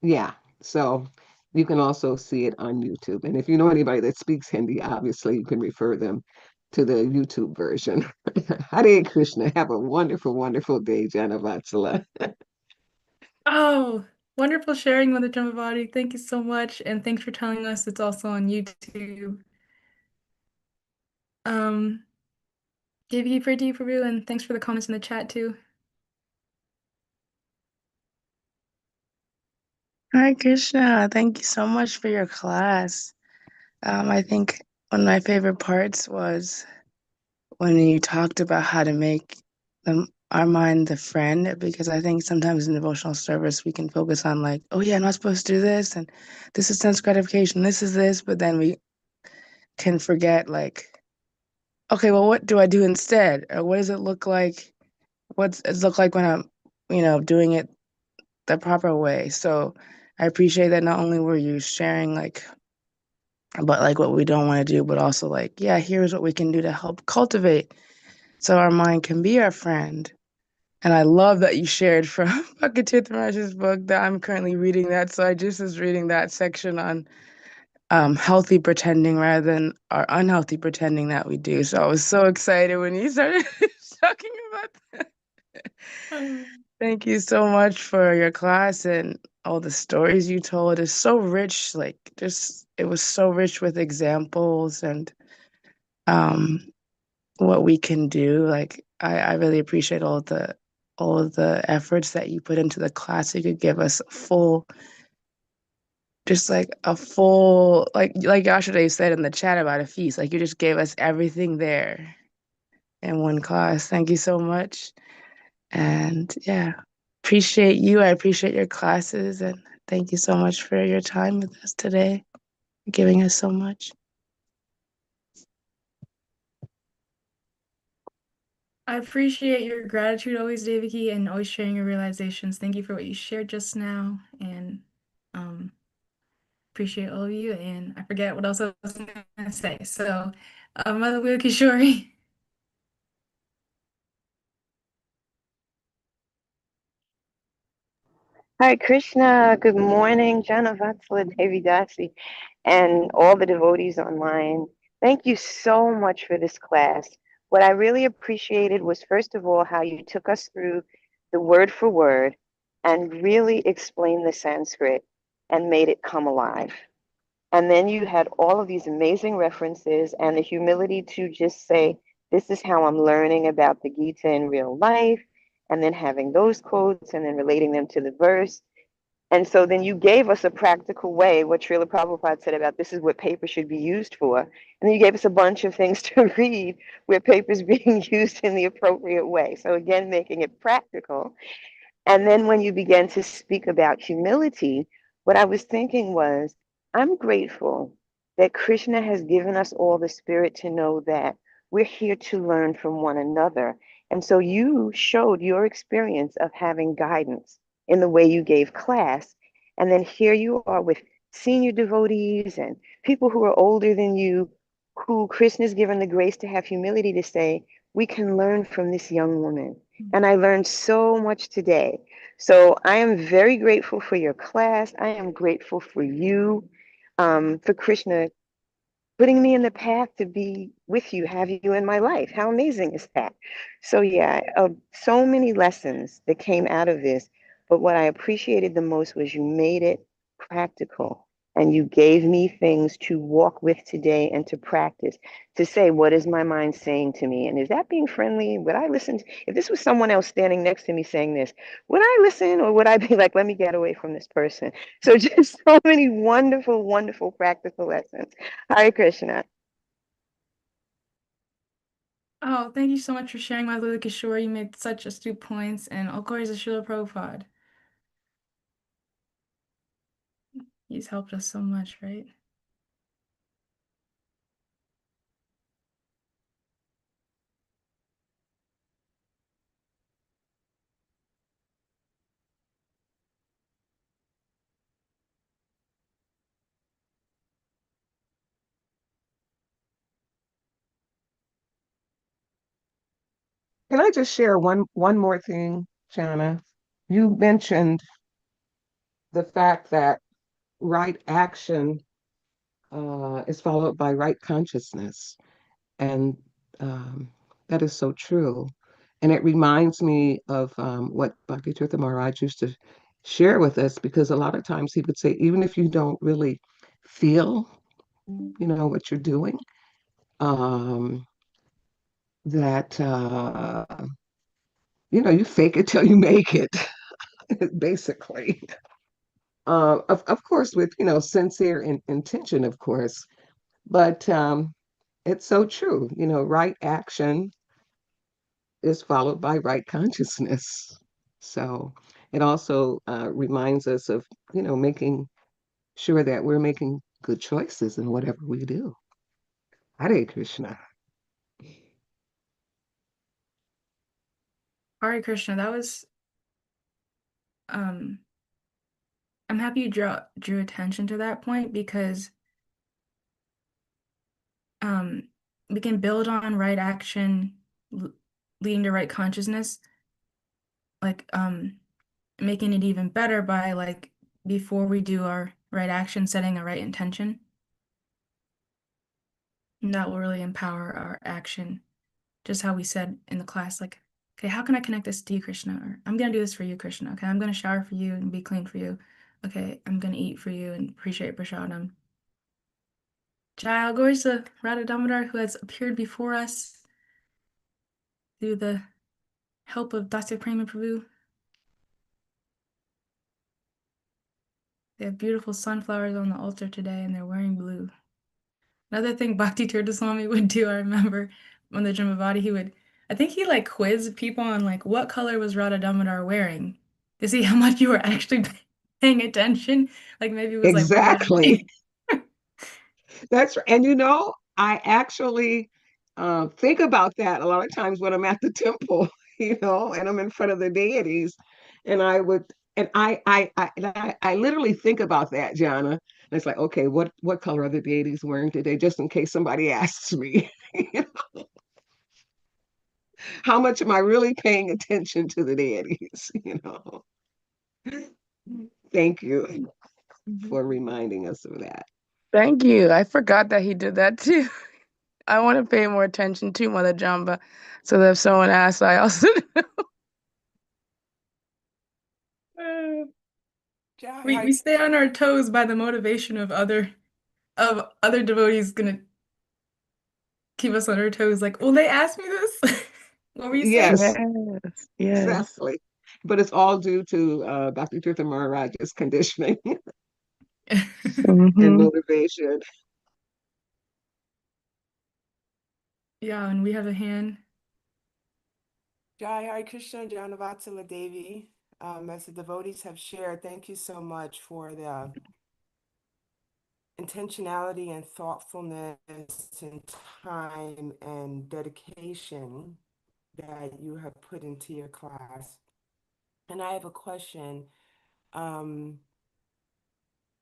yeah, so you can also see it on YouTube. And if you know anybody that speaks Hindi, obviously you can refer them to the YouTube version. Hare Krishna. Have a wonderful, wonderful day, Jana Vatsala. Oh, wonderful sharing, Mother Jambavati. Thank you so much, and thanks for telling us it's also on YouTube. Um, give you for Prabhu, and thanks for the comments in the chat too. Hi, Krishna. Thank you so much for your class. I think one of my favorite parts was when you talked about how to make our mind the friend, because I think sometimes in devotional service we can focus on like, oh yeah, I'm not supposed to do this, and this is sense gratification, this is this, but then we can forget like, okay, well, what do I do instead? Or what does it look like? What's it look like when I'm, doing it the proper way? So I appreciate that not only were you sharing like but like what we don't want to do, but also like, yeah, here's what we can do to help cultivate so our mind can be our friend. And I love that you shared from Bhakti Maharaj's book that I'm currently reading that. So I just was reading that section on healthy pretending rather than our unhealthy pretending that we do. So I was so excited when you started talking about that. Thank you so much for your class and all the stories you told. It's so rich, like just it was so rich with examples and um what we can do. Like I really appreciate all of the efforts that you put into the class. You could give us a full just like a full like Yashade said in the chat about a feast. Like you just gave us everything there in one class. Thank you so much. And yeah, appreciate you. I appreciate your classes and thank you so much for your time with us today, giving us so much. I appreciate your gratitude always, Devaki, and always sharing your realizations. Thank you for what you shared just now, and appreciate all of you. And I forget what else I was going to say. So, Mother Kishori. Hare Krishna, good morning, Jana Vatsala Devi Dasi, and all the devotees online. Thank you so much for this class. What I really appreciated was, first of all, how you took us through the word for word and really explained the Sanskrit and made it come alive. And then you had all of these amazing references and the humility to just say, this is how I'm learning about the Gita in real life, and then having those quotes and then relating them to the verse. And so then you gave us a practical way, what Srila Prabhupada said about this is what paper should be used for. And then you gave us a bunch of things to read where paper is being used in the appropriate way. So again, making it practical. And then when you began to speak about humility, what I was thinking was, I'm grateful that Krishna has given us all the spirit to know that we're here to learn from one another. And so you showed your experience of having guidance in the way you gave class. And then here you are with senior devotees and people who are older than you, who Krishna's given the grace to have humility to say, we can learn from this young woman. And I learned so much today. So I am very grateful for your class. I am grateful for you. for Krishna putting me in the path to be with you, have you in my life. How amazing is that? So yeah, so many lessons that came out of this. But what I appreciated the most was you made it practical and you gave me things to walk with today and to practice, to say, what is my mind saying to me? And is that being friendly? Would I listen? If this was someone else standing next to me saying this, would I listen or would I be like, let me get away from this person? So just so many wonderful, wonderful practical lessons. Hare Krishna. Oh, thank you so much for sharing, my Lula Kishore. You made such astute points, and of course, the Srila Prabhupada. He's helped us so much, right? Can I just share one more thing, Shanna? You mentioned the fact that right action is followed by right consciousness. And um, that is so true. And it reminds me of what Bhakti Tirtha Maharaj used to share with us, because a lot of times he would say, even if you don't really feel, what you're doing, um, that, you fake it till you make it, basically. Of course, with, sincere intention, of course. But it's so true. Right action is followed by right consciousness. So it also reminds us of, making sure that we're making good choices in whatever we do. Hare Krishna. Hare Krishna, that was um I'm happy you drew attention to that point because um we can build on right action leading to right consciousness, like making it even better by like before we do our right action, setting a right intention. And that will really empower our action. Just how we said in the class, like, okay, how can I connect this to you, Krishna? Or I'm gonna do this for you, Krishna. Okay, I'm gonna shower for you and be clean for you. Okay, I'm gonna eat for you and appreciate prasadam. Jai Gorsa Radha Damodar, who has appeared before us through the help of Dr. Prema Prabhu. They have beautiful sunflowers on the altar today and they're wearing blue. Another thing Bhakti Tirtha Swami would do, I remember on the Jamavati, I think he like quizzed people on like what color was Radha Damodar wearing to see how much you were actually paying attention. Like maybe it was like red. Exactly. That's right. And I actually think about that a lot of times when I'm at the temple, and I'm in front of the deities, and I would, and I literally think about that, Jana. And it's like, okay, what color are the deities wearing today, just in case somebody asks me, how much am I really paying attention to the deities? Thank you for reminding us of that. Thank you. I forgot that he did that too. I want to pay more attention to Mother Jamba so that if someone asks, I also know. We stay on our toes by the motivation of other devotees gonna keep us on our toes. Like, will they ask me this? What were you saying? Yes, Yes, yes. exactly. But it's all due to Dr. Tirtha Maharaj's conditioning and Mm-hmm. motivation. Yeah, and we have a hand. Jai Hare Krishna, Janavatsala Devi. As the devotees have shared, thank you so much for the intentionality and thoughtfulness and time and dedication that you have put into your class. And I have a question.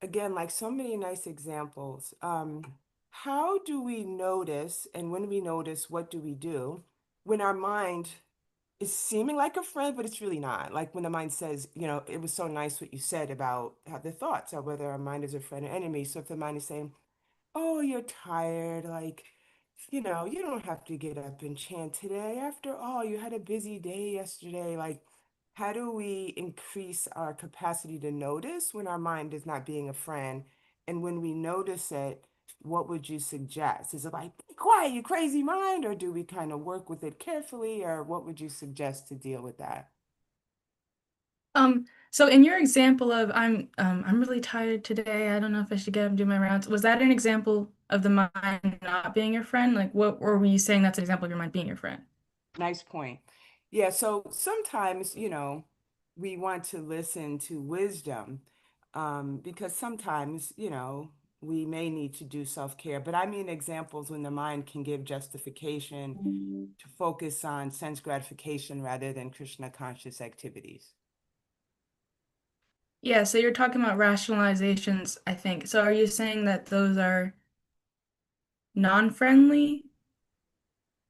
Again, like so many nice examples. How do we notice, and when we notice, what do we do when our mind is seeming like a friend, but it's really not. Like when the mind says, it was so nice what you said about how the thoughts are whether our mind is a friend or enemy. So if the mind is saying, oh, you're tired, like, you don't have to get up and chant today. After all, you had a busy day yesterday. Like, how do we increase our capacity to notice when our mind is not being a friend? And when we notice it, what would you suggest? Is it like, be quiet, you crazy mind? Or do we kind of work with it carefully? Or what would you suggest to deal with that? So in your example of I'm really tired today, I don't know if I should get up and do my rounds. Was that an example of the mind not being your friend? Like what, or were you saying that's an example of your mind being your friend? Nice point. Yeah, so sometimes, we want to listen to wisdom because sometimes, we may need to do self-care. But I mean examples when the mind can give justification to focus on sense gratification rather than Krishna conscious activities. Yeah, so you're talking about rationalizations, I think. So are you saying that those are non-friendly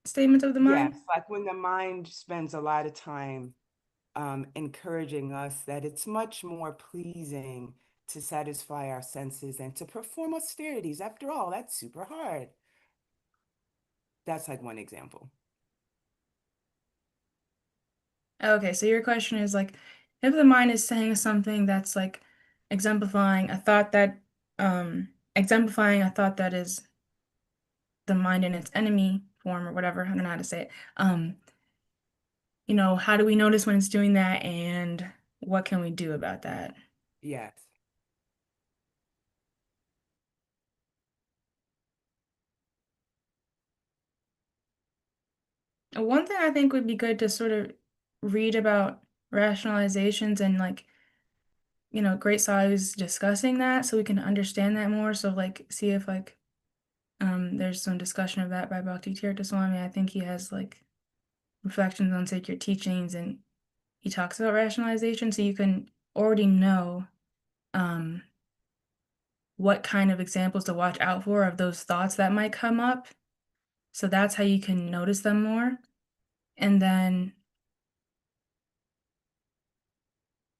statements of the Yes, mind? like when the mind spends a lot of time encouraging us that it's much more pleasing to satisfy our senses and to perform austerities. After all, that's super hard. That's like one example. Okay, so your question is like, if the mind is saying something that's like exemplifying a thought that exemplifying a thought that is the mind in its enemy form or whatever, I don't know how to say it. How do we notice when it's doing that and what can we do about that? Yes. One thing I think would be good to sort of read about rationalizations and like, Great Sai is discussing that so we can understand that more. So like see if like there's some discussion of that by Bhakti Tirtha Swami. I think he has like reflections on sacred teachings and he talks about rationalization so you can already know um what kind of examples to watch out for of those thoughts that might come up. So that's how you can notice them more. And then,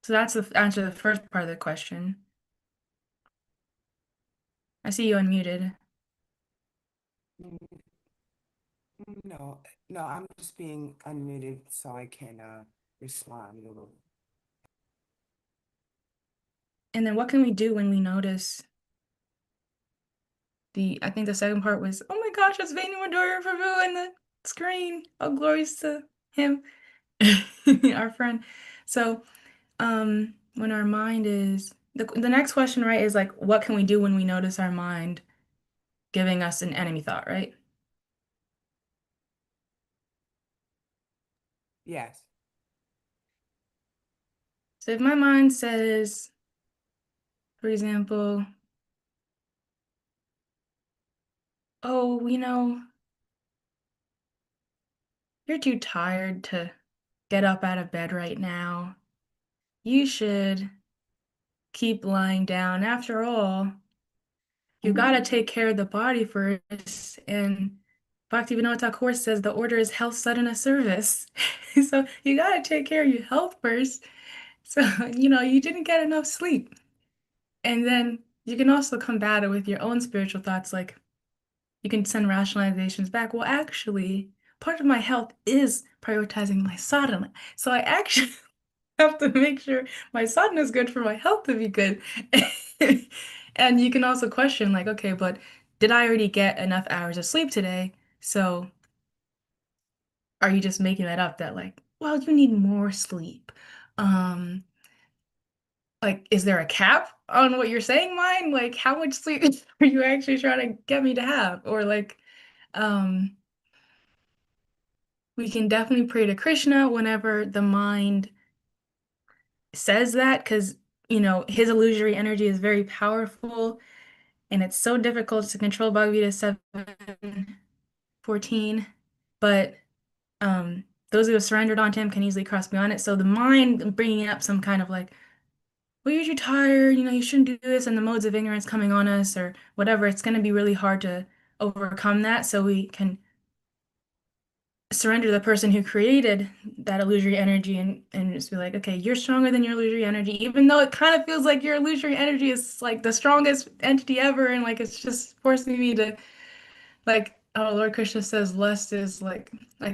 so that's the answer to the first part of the question. I see you unmuted. Mm, No, no, I'm just being unmuted so I can respond a little. And then what can we do when we notice I think the second part was, oh my gosh, it's Venu Madhurya Prabhu in the screen. Oh, glories to him, our friend. So, when our mind is, the next question, right, is like, what can we do when we notice our mind giving us an enemy thought, right? Yes. So if my mind says, for example, oh, you're too tired to get up out of bed right now. You should keep lying down. After all, you gotta take care of the body first. And Bhaktivinoda Thakur says the order is health, sadhana, service. So you gotta take care of your health first. So, you didn't get enough sleep. And then you can also combat it with your own spiritual thoughts, like you can send rationalizations back. Well, actually, part of my health is prioritizing my sadhana. So I actually have to make sure my sadhana is good for my health to be good. And you can also question, like, okay, but did I already get enough hours of sleep today? So are you just making that up that, like, well, you need more sleep? Um, like, is there a cap on what you're saying, mine? Like, how much sleep are you actually trying to get me to have? Or like, um, we can definitely pray to Krishna whenever the mind says that, because his illusory energy is very powerful, and it's so difficult to control. Bhagavad Gita 7:14, but those who have surrendered onto him can easily cross beyond it. So the mind bringing up some kind of like, well, you're too tired, you shouldn't do this, and the modes of ignorance coming on us or whatever, it's going to be really hard to overcome that. So we can surrender to the person who created that illusory energy and just be like, okay, you're stronger than your illusory energy, even though it kind of feels like your illusory energy is like the strongest entity ever, and like it's just forcing me to like, oh, Lord Krishna says lust is like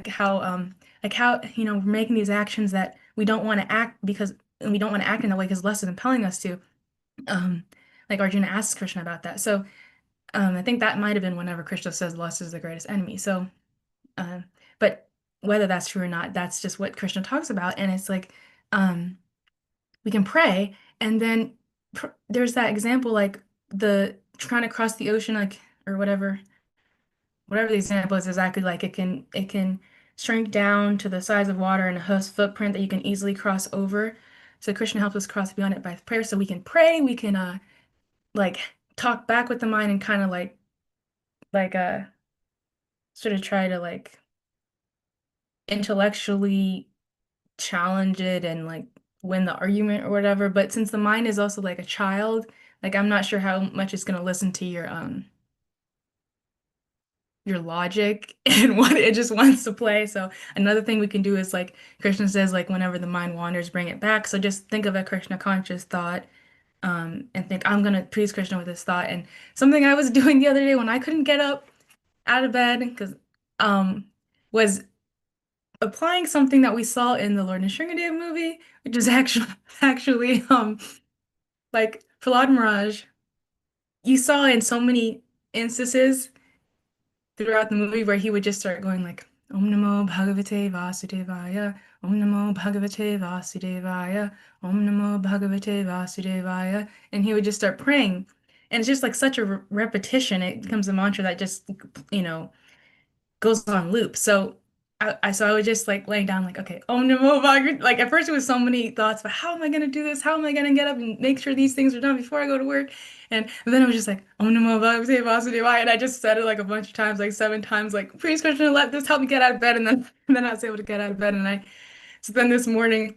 how we're making these actions that we don't want to act because we don't want to act in that way because lust is impelling us to. Um, like Arjuna asks Krishna about that. So I think that might have been whenever Krishna says lust is the greatest enemy. So uh, but whether that's true or not, that's just what Krishna talks about. And it's like um, we can pray, and then there's that example like the trying to cross the ocean, like or whatever the example is exactly like it can shrink down to the size of water and a hoof's footprint that you can easily cross over. So Krishna helps us cross beyond it by prayer. So we can pray, we can like talk back with the mind and kind of like sort of try to like intellectually challenge it and like win the argument or whatever. But since the mind is also like a child, like I'm not sure how much it's gonna listen to your logic and what it just wants to play. So another thing we can do is like Krishna says, like whenever the mind wanders, bring it back. So just think of a Krishna conscious thought, and think, I'm gonna please Krishna with this thought. And something I was doing the other day when I couldn't get up out of bed because um was applying something that we saw in the Lord Nrsimhadev movie, which is actually like Prahlad Maharaj. You saw in so many instances throughout the movie where he would just start going like Om Namo Bhagavate Vasudevaya, Om Namo Bhagavate Vasudevaya, Om Namo Bhagavate Vasudevaya, and he would just start praying. And it's just like such a repetition. It becomes a mantra that just, you know, goes on loop. So I was just like laying down like, okay, Om Namo Bhagavate. Like at first it was so many thoughts, but how am I gonna do this? How am I gonna get up and make sure these things are done before I go to work? And then I was just like, Om Namo Bhagavate Vasudevaya, and I just said it like a bunch of times, like 7 times, like, please Krishna, let this help me get out of bed. And then and then I was able to get out of bed. And I so then this morning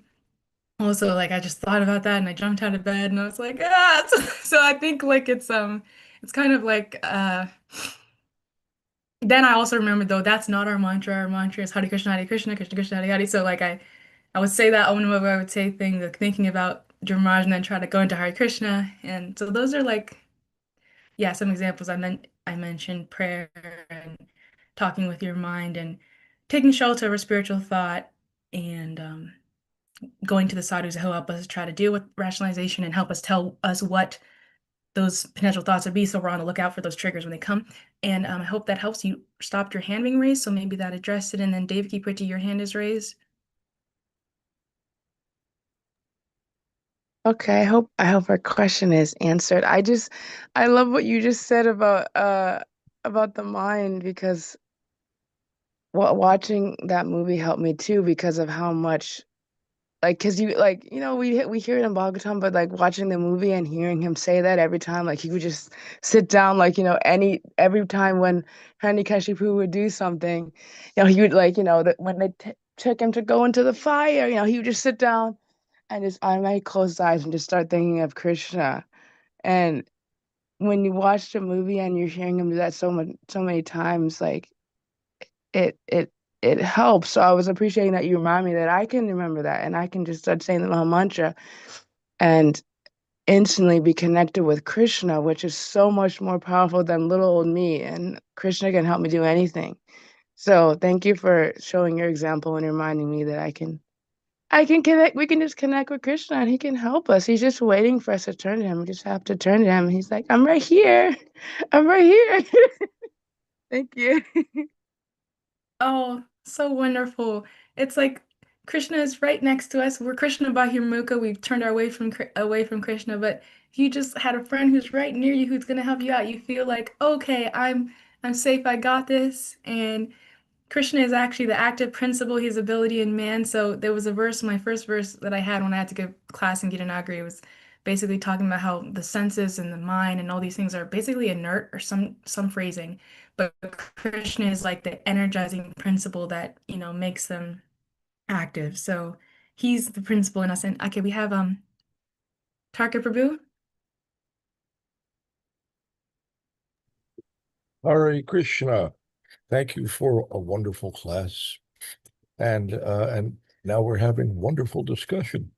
also like I just thought about that and I jumped out of bed and I was like, ah. So I think like it's kind of like then I also remember though that's not our mantra. Our mantra is Hare Krishna, Krishna Krishna, Hare Hare. So like I would say that Om Namo, I would say things like thinking about Dhamaraj and then try to go into Hare Krishna. And so those are like yeah, some examples I mentioned prayer and talking with your mind and taking shelter of a spiritual thought and going to the sadhus who help us try to deal with rationalization and help us tell us what those potential thoughts would be so we're on the lookout for those triggers when they come. And I hope that helps. You stopped your hand being raised, so maybe that addressed it. And then Dave Pretty, your hand is raised. Okay, I hope our question is answered. I love what you just said about the mind because watching that movie helped me too because of how much like because you like we hear it in Bhagavatam, but like watching the movie and hearing him say that every time, like he would just sit down, like every time when Hiranyakashipu would do something, he would like that when they took him to go into the fire, he would just sit down and just automatically close his eyes and just start thinking of Krishna. And when you watch the movie and you're hearing him do that so many times, like it it it helps. So I was appreciating that you remind me that I can remember that and I can just start saying the Maha Mantra and instantly be connected with Krishna, which is so much more powerful than little old me. And Krishna can help me do anything. So thank you for showing your example and reminding me that I can connect. We can just connect with Krishna and he can help us. He's just waiting for us to turn to him. We just have to turn to him. He's like, I'm right here. I'm right here. Thank you. Oh, so wonderful. It's like Krishna is right next to us. We're Krishna Bahirmukha. We've turned our away from Krishna, but you just had a friend who's right near you who's gonna help you out. You feel like, okay, I'm safe, I got this. And Krishna is actually the active principle, his ability in man. So there was a verse, my first verse that I had when I had to give class in Gita Nagari was basically talking about how the senses and the mind and all these things are basically inert or some phrasing. But Krishna is like the energizing principle that, makes them active. So he's the principle in us. And okay, we have Tarka Prabhu. Hare Krishna. Thank you for a wonderful class. and now we're having wonderful discussion.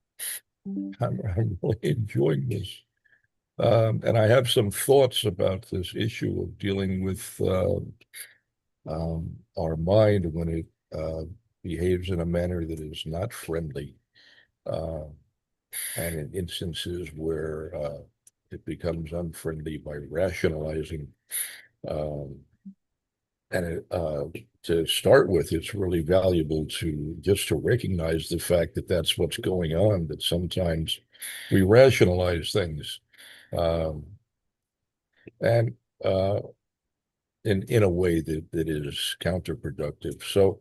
I'm really enjoying this. And I have some thoughts about this issue of dealing with our mind when it behaves in a manner that is not friendly, and in instances where it becomes unfriendly by rationalizing. Um, to start with, it's really valuable to just to recognize the fact that that's what's going on, that sometimes we rationalize things. Um, and in a way that is counterproductive. So,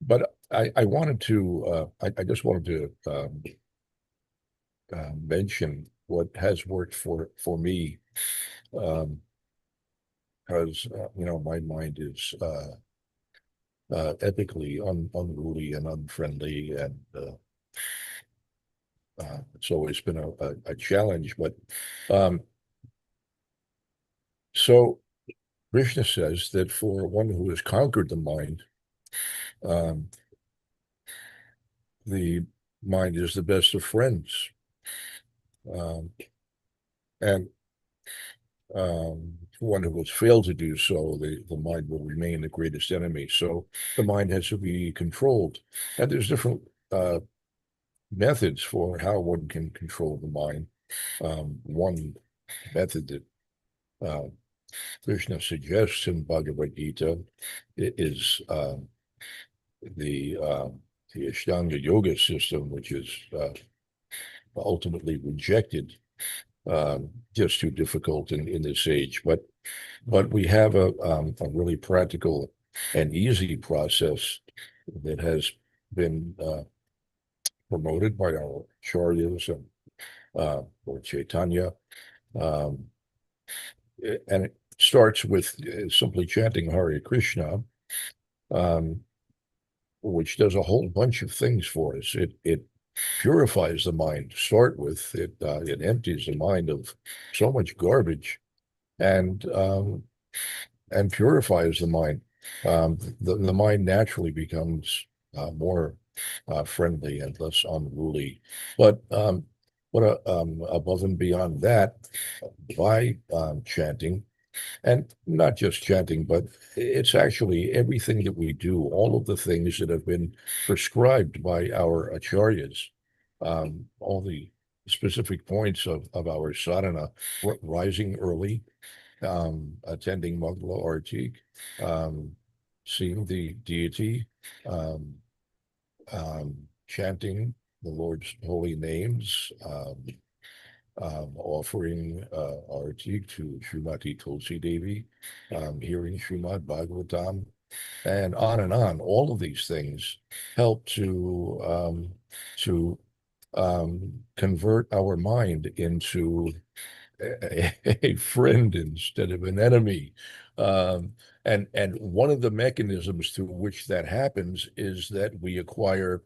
but I wanted to I just wanted to mention what has worked for me, because my mind is ethically unruly and unfriendly, and it's always been a challenge. But so Krishna says that for one who has conquered the mind, the mind is the best of friends. And one who has failed to do so, the mind will remain the greatest enemy. So the mind has to be controlled. And there's different methods for how one can control the mind. One method that Krishna suggests in Bhagavad Gita is the Ashtanga Yoga system, which is ultimately rejected, just too difficult in this age. But we have a really practical and easy process that has been promoted by our acharyas and or Chaitanya, um, and it starts with simply chanting Hare Krishna, um, which does a whole bunch of things for us. It purifies the mind to start with. It empties the mind of so much garbage, and purifies the mind. The mind naturally becomes more friendly and less unruly. But above and beyond that, by chanting, and not just chanting, but it's actually everything that we do, all of the things that have been prescribed by our acharyas, all the specific points of our sadhana, rising early, attending Mangala Artik, seeing the deity, um, chanting the Lord's holy names, offering Artik to Srimati Tulsi Devi, hearing Srimad Bhagavatam, and on and on. All of these things help to convert our mind into a friend instead of an enemy. And one of the mechanisms through which that happens is that we acquire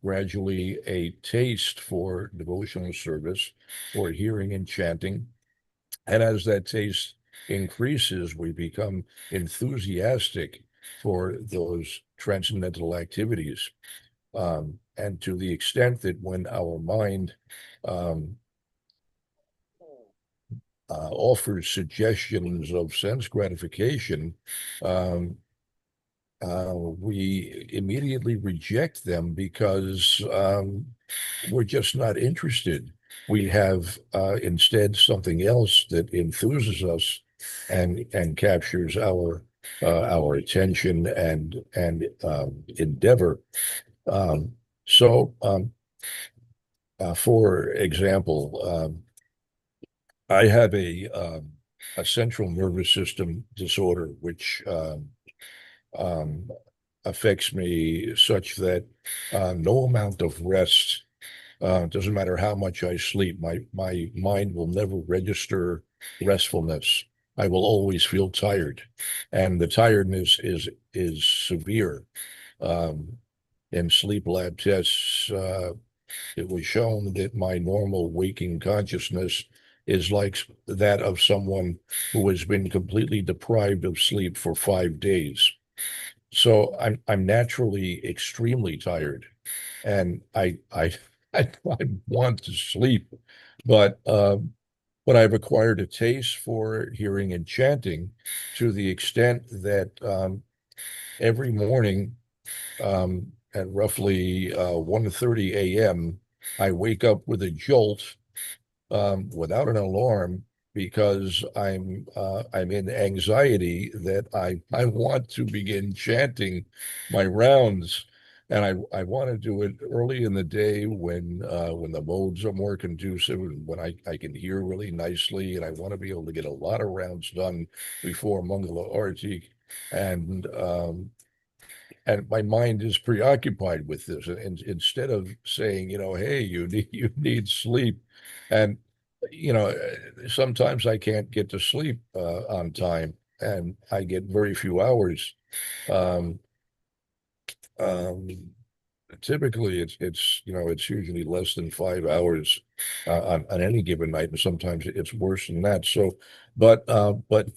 gradually a taste for devotional service, for hearing and chanting. And as that taste increases, we become enthusiastic for those transcendental activities. And to the extent that when our mind offers suggestions of sense gratification, we immediately reject them because we're just not interested. We have instead something else that enthuses us and captures our attention and endeavor. So, for example, I have a central nervous system disorder, which um, affects me such that no amount of rest, doesn't matter how much I sleep, my mind will never register restfulness. I will always feel tired, and the tiredness is severe. Um, in sleep lab tests, it was shown that my normal waking consciousness is like that of someone who has been completely deprived of sleep for 5 days. So I'm naturally extremely tired, and I want to sleep, but I've acquired a taste for hearing and chanting to the extent that every morning at roughly 1:30 a.m. I wake up with a jolt without an alarm because I'm in anxiety that I want to begin chanting my rounds, and I want to do it early in the day when the modes are more conducive and when I can hear really nicely, and I want to be able to get a lot of rounds done before Mangala Arati, and my mind is preoccupied with this. And instead of saying, hey, you need sleep, and sometimes I can't get to sleep on time, and I get very few hours. Um, um, Typically, it's usually less than 5 hours on any given night, and sometimes it's worse than that. So, but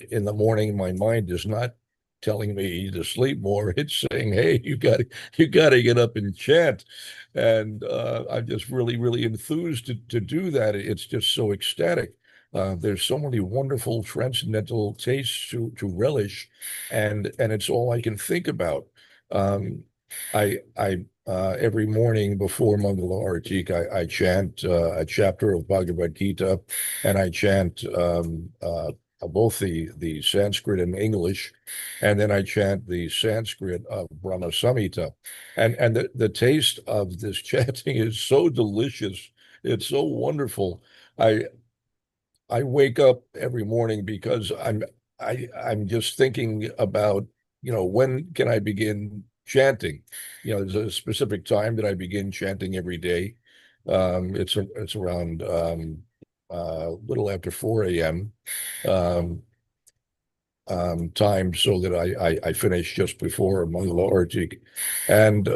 in the morning, my mind is not telling me to sleep more. It's saying, "Hey, you got to get up and chant," and I'm just really really enthused to do that. It's just so ecstatic. There's so many wonderful transcendental tastes to relish, and it's all I can think about. I every morning before Mangala Arati, I chant a chapter of Bhagavad Gita, and I chant both the Sanskrit and English, and then I chant the Sanskrit of Brahma Samhita, and the taste of this chanting is so delicious. It's so wonderful. I I wake up every morning because I'm just thinking about, when can I begin chanting? There's a specific time that I begin chanting every day. It's around a little after 4 a.m. Um, time so that I finish just before Mangala Artik. And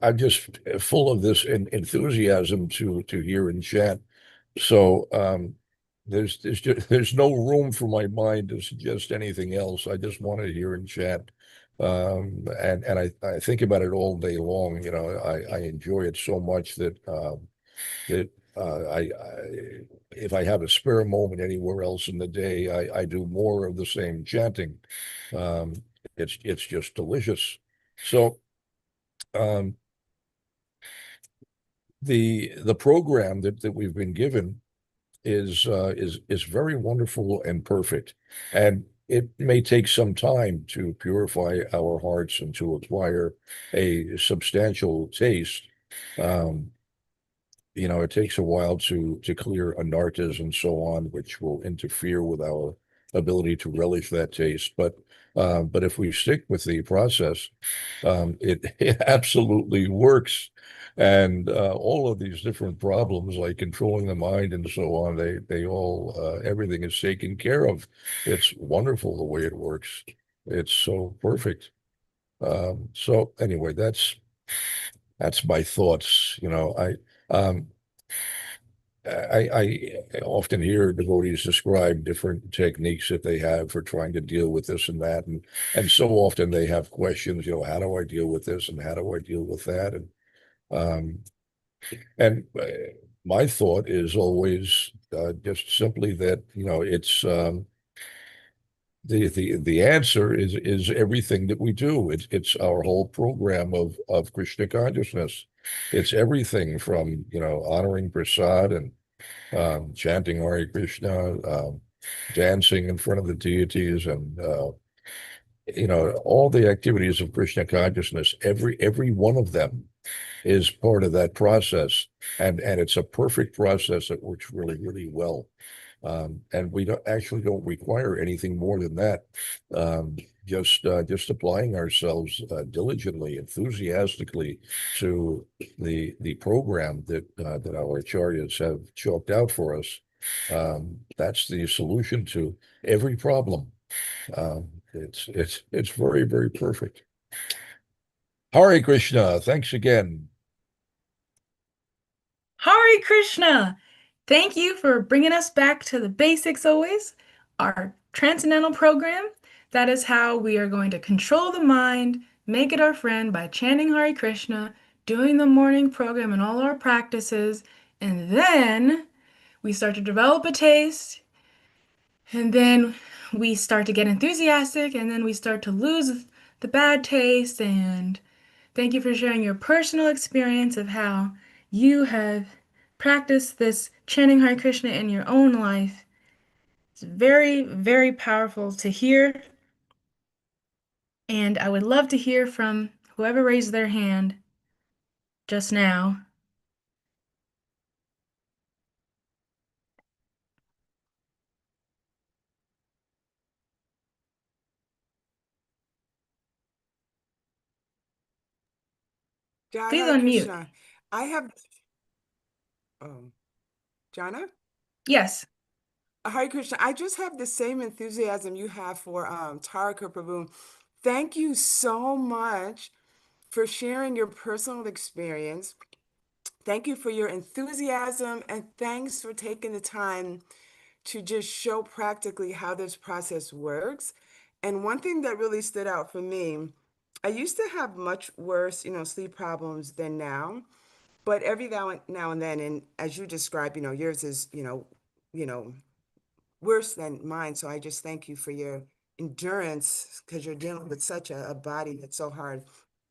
I'm just full of this enthusiasm to hear and chant. So there's no room for my mind to suggest anything else. I just want to hear and chant, and I think about it all day long. I enjoy it so much that if I have a spare moment anywhere else in the day, I do more of the same chanting. Um, it's just delicious. So um, the program that we've been given is very wonderful and perfect. And it may take some time to purify our hearts and to acquire a substantial taste. Um, it takes a while to clear anartas and so on, which will interfere with our ability to relish that taste. But if we stick with the process, it absolutely works. And all of these different problems, like controlling the mind and so on, they all everything is taken care of. It's wonderful the way it works. It's so perfect. So anyway, that's my thoughts. I often hear devotees describe different techniques that they have for trying to deal with this and that, and so often they have questions. How do I deal with this, and how do I deal with that, um, and my thought is always just simply that it's the answer is everything that we do. It's our whole program of Krishna consciousness. It's everything from honoring prasad and chanting Hare Krishna, dancing in front of the deities, and all the activities of Krishna consciousness. Every one of them is part of that process, and it's a perfect process that works really really well. And we don't require anything more than that. Um, just applying ourselves diligently, enthusiastically to the program that our acharyas have chalked out for us. That's the solution to every problem. It's very very perfect. Hare Krishna. Thanks again. Hare Krishna! Thank you for bringing us back to the basics always, our transcendental program, That is how we are going to control the mind, make it our friend by chanting Hare Krishna, doing the morning program and all our practices, and then we start to develop a taste, and then we start to get enthusiastic, and then we start to lose the bad taste. And thank you for sharing your personal experience of how you have practiced this chanting Hare Krishna in your own life. It's very, very powerful to hear. And I would love to hear from whoever raised their hand just now. Ja, Please Hare unmute. Krishna. I have, um, Jana? Yes. Hare Krishna, I just have the same enthusiasm you have for Taraka Prabhu. Thank you so much for sharing your personal experience. Thank you for your enthusiasm, and thanks for taking the time to just show practically how this process works. And one thing that really stood out for me, I used to have much worse, sleep problems than now, but every now and then, and as you described, yours is, you know, worse than mine. So I just thank you for your endurance because you're dealing with such a body that's so hard.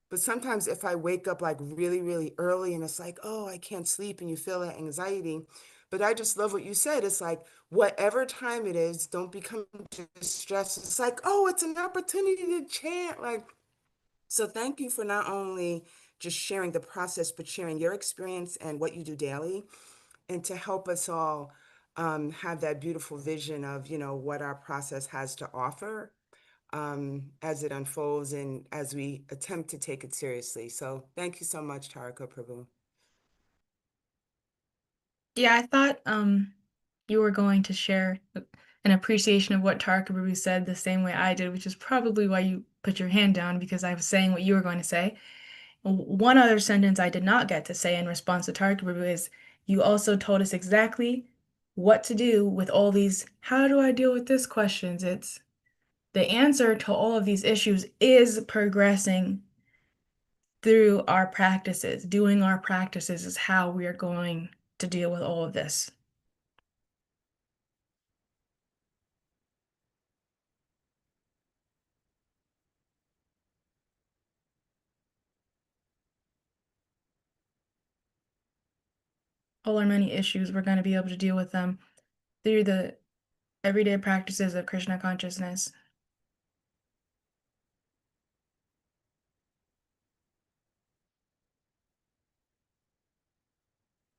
But sometimes if I wake up like really, really early and it's like, oh, I can't sleep and you feel that anxiety. But I just love what you said. It's like, whatever time it is, don't become distressed. It's like, oh, it's an opportunity to chant. Like, so thank you for not only just sharing the process, but sharing your experience and what you do daily, and to help us all have that beautiful vision of, what our process has to offer as it unfolds and as we attempt to take it seriously. So thank you so much, Tarika Prabhu. Yeah, I thought you were going to share an appreciation of what Tarkabu said the same way I did, which is probably why you put your hand down because I was saying what you were going to say. One other sentence I did not get to say in response to Tarkabu is you also told us exactly what to do with all these, how do I deal with this questions? It's the answer to all of these issues is progressing through our practices. Doing our practices is how we are going to deal with all of this. All our many issues, we're going to be able to deal with them through the everyday practices of Krishna consciousness.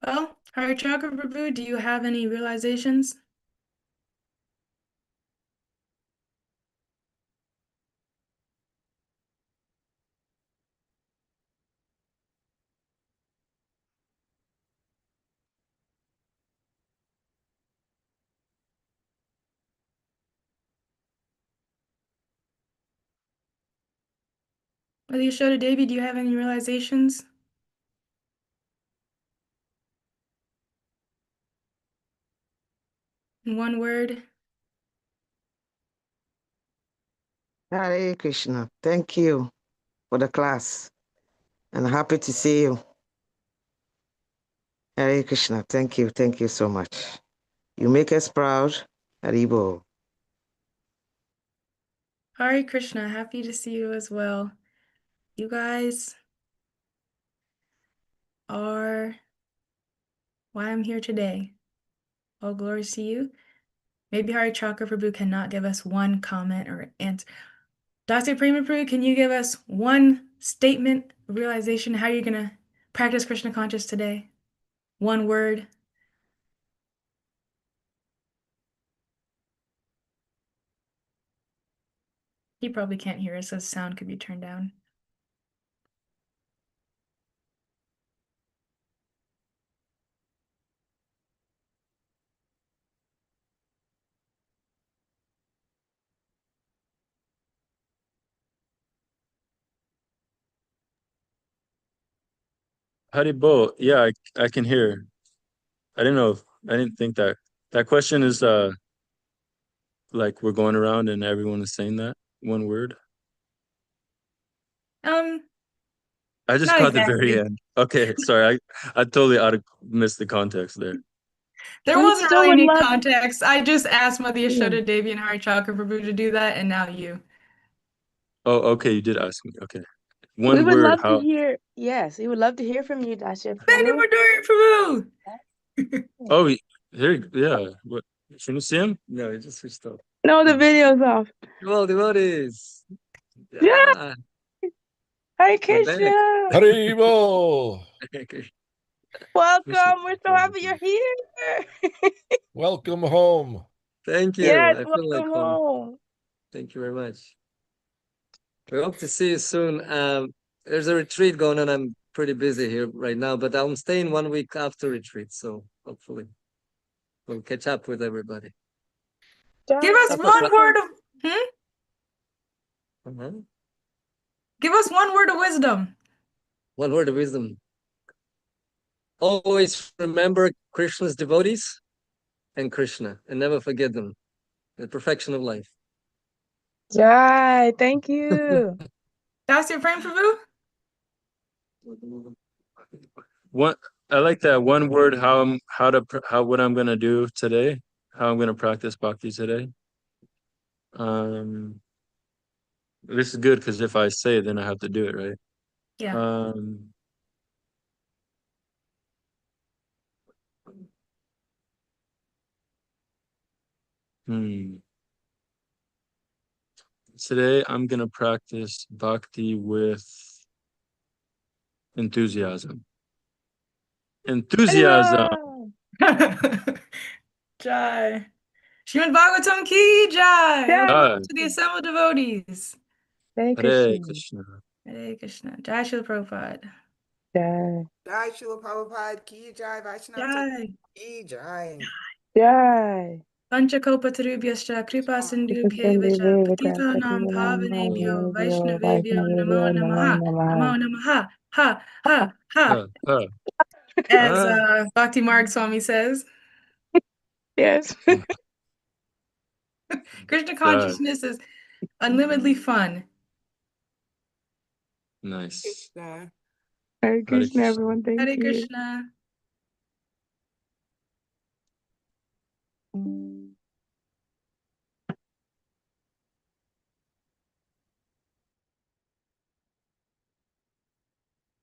Well, Harichakra Prabhu, do you have any realizations? Well, Yashoda Devi, do you have any realizations? In one word? Hare Krishna. Thank you for the class and happy to see you. Hare Krishna. Thank you. Thank you so much. You make us proud. Haribo. Hare Krishna, happy to see you as well. You guys are why I'm here today. All glories to you. Maybe Harichakra Prabhu cannot give us one comment or answer. Dr. Prema Prabhu, can you give us one statement, realization, how you're going to practice Krishna conscious today? One word. He probably can't hear us, so his sound could be turned down. Haribo, yeah, I can hear. I didn't know. I didn't think that question is like we're going around and everyone is saying that. one word? Not I just caught the very exactly. end. Okay, sorry, I totally missed the context there. There We wasn't still really would any love. context. I just asked Mother Yeah. Yashoda, Devi, and Hari Chakra Prabhu to do that, and now you. Oh, okay, you did ask me. Okay. We One would word, love to how hear. Yes, we would love to hear from you, Dasha Thank you Prabhu. for doing it, Prabhu. oh here, yeah. What, can you see him? No, he just switched off. No, the video's off. Well, devotees. Yeah. Yeah, Hare we're back. Krishna. Haribo! Welcome. We're so happy you're here. Welcome home. Thank you. Yes, I feel like welcome home. home. Thank you very much. We hope to see you soon. There's a retreat going on. I'm pretty busy here right now, but I'm staying 1 week after retreat, so hopefully we'll catch up with everybody. Give us one word of Uh-huh. Give us one word of wisdom. One word of wisdom. Always remember Krishna's devotees and Krishna, and never forget them. The perfection of life. Jai, thank you. That's your frame, Prabhu? What I like that one word, what I'm gonna do today, how I'm gonna practice bhakti today. This is good because if I say it, then I have to do it, right? Yeah. Today I'm gonna practice bhakti with enthusiasm. Enthusiasm. Jai. Srimad Bhagavatam ki jai. Jai. Welcome to the assembled devotees. Hare Hare Krishna. Krishna. Hare Krishna. Jai Srila Prabhupada. Jai. Jai Srila Prabhupada ki jai, Vaishnava Jai. ki jai. Jai. Panchakopatarubhyascha kripa sindhubhyevacha patitanam pavanebhyo vaishnavebhyo namo namaha. Namo namaha. Ha, ha, ha. Ha. As Bhakti Marg Swami says, Yes. Krishna Jai. consciousness is unlimitedly fun. Nice. Krishna. Hare Hare Krishna, Krishna. everyone. Thank Hare you. Krishna.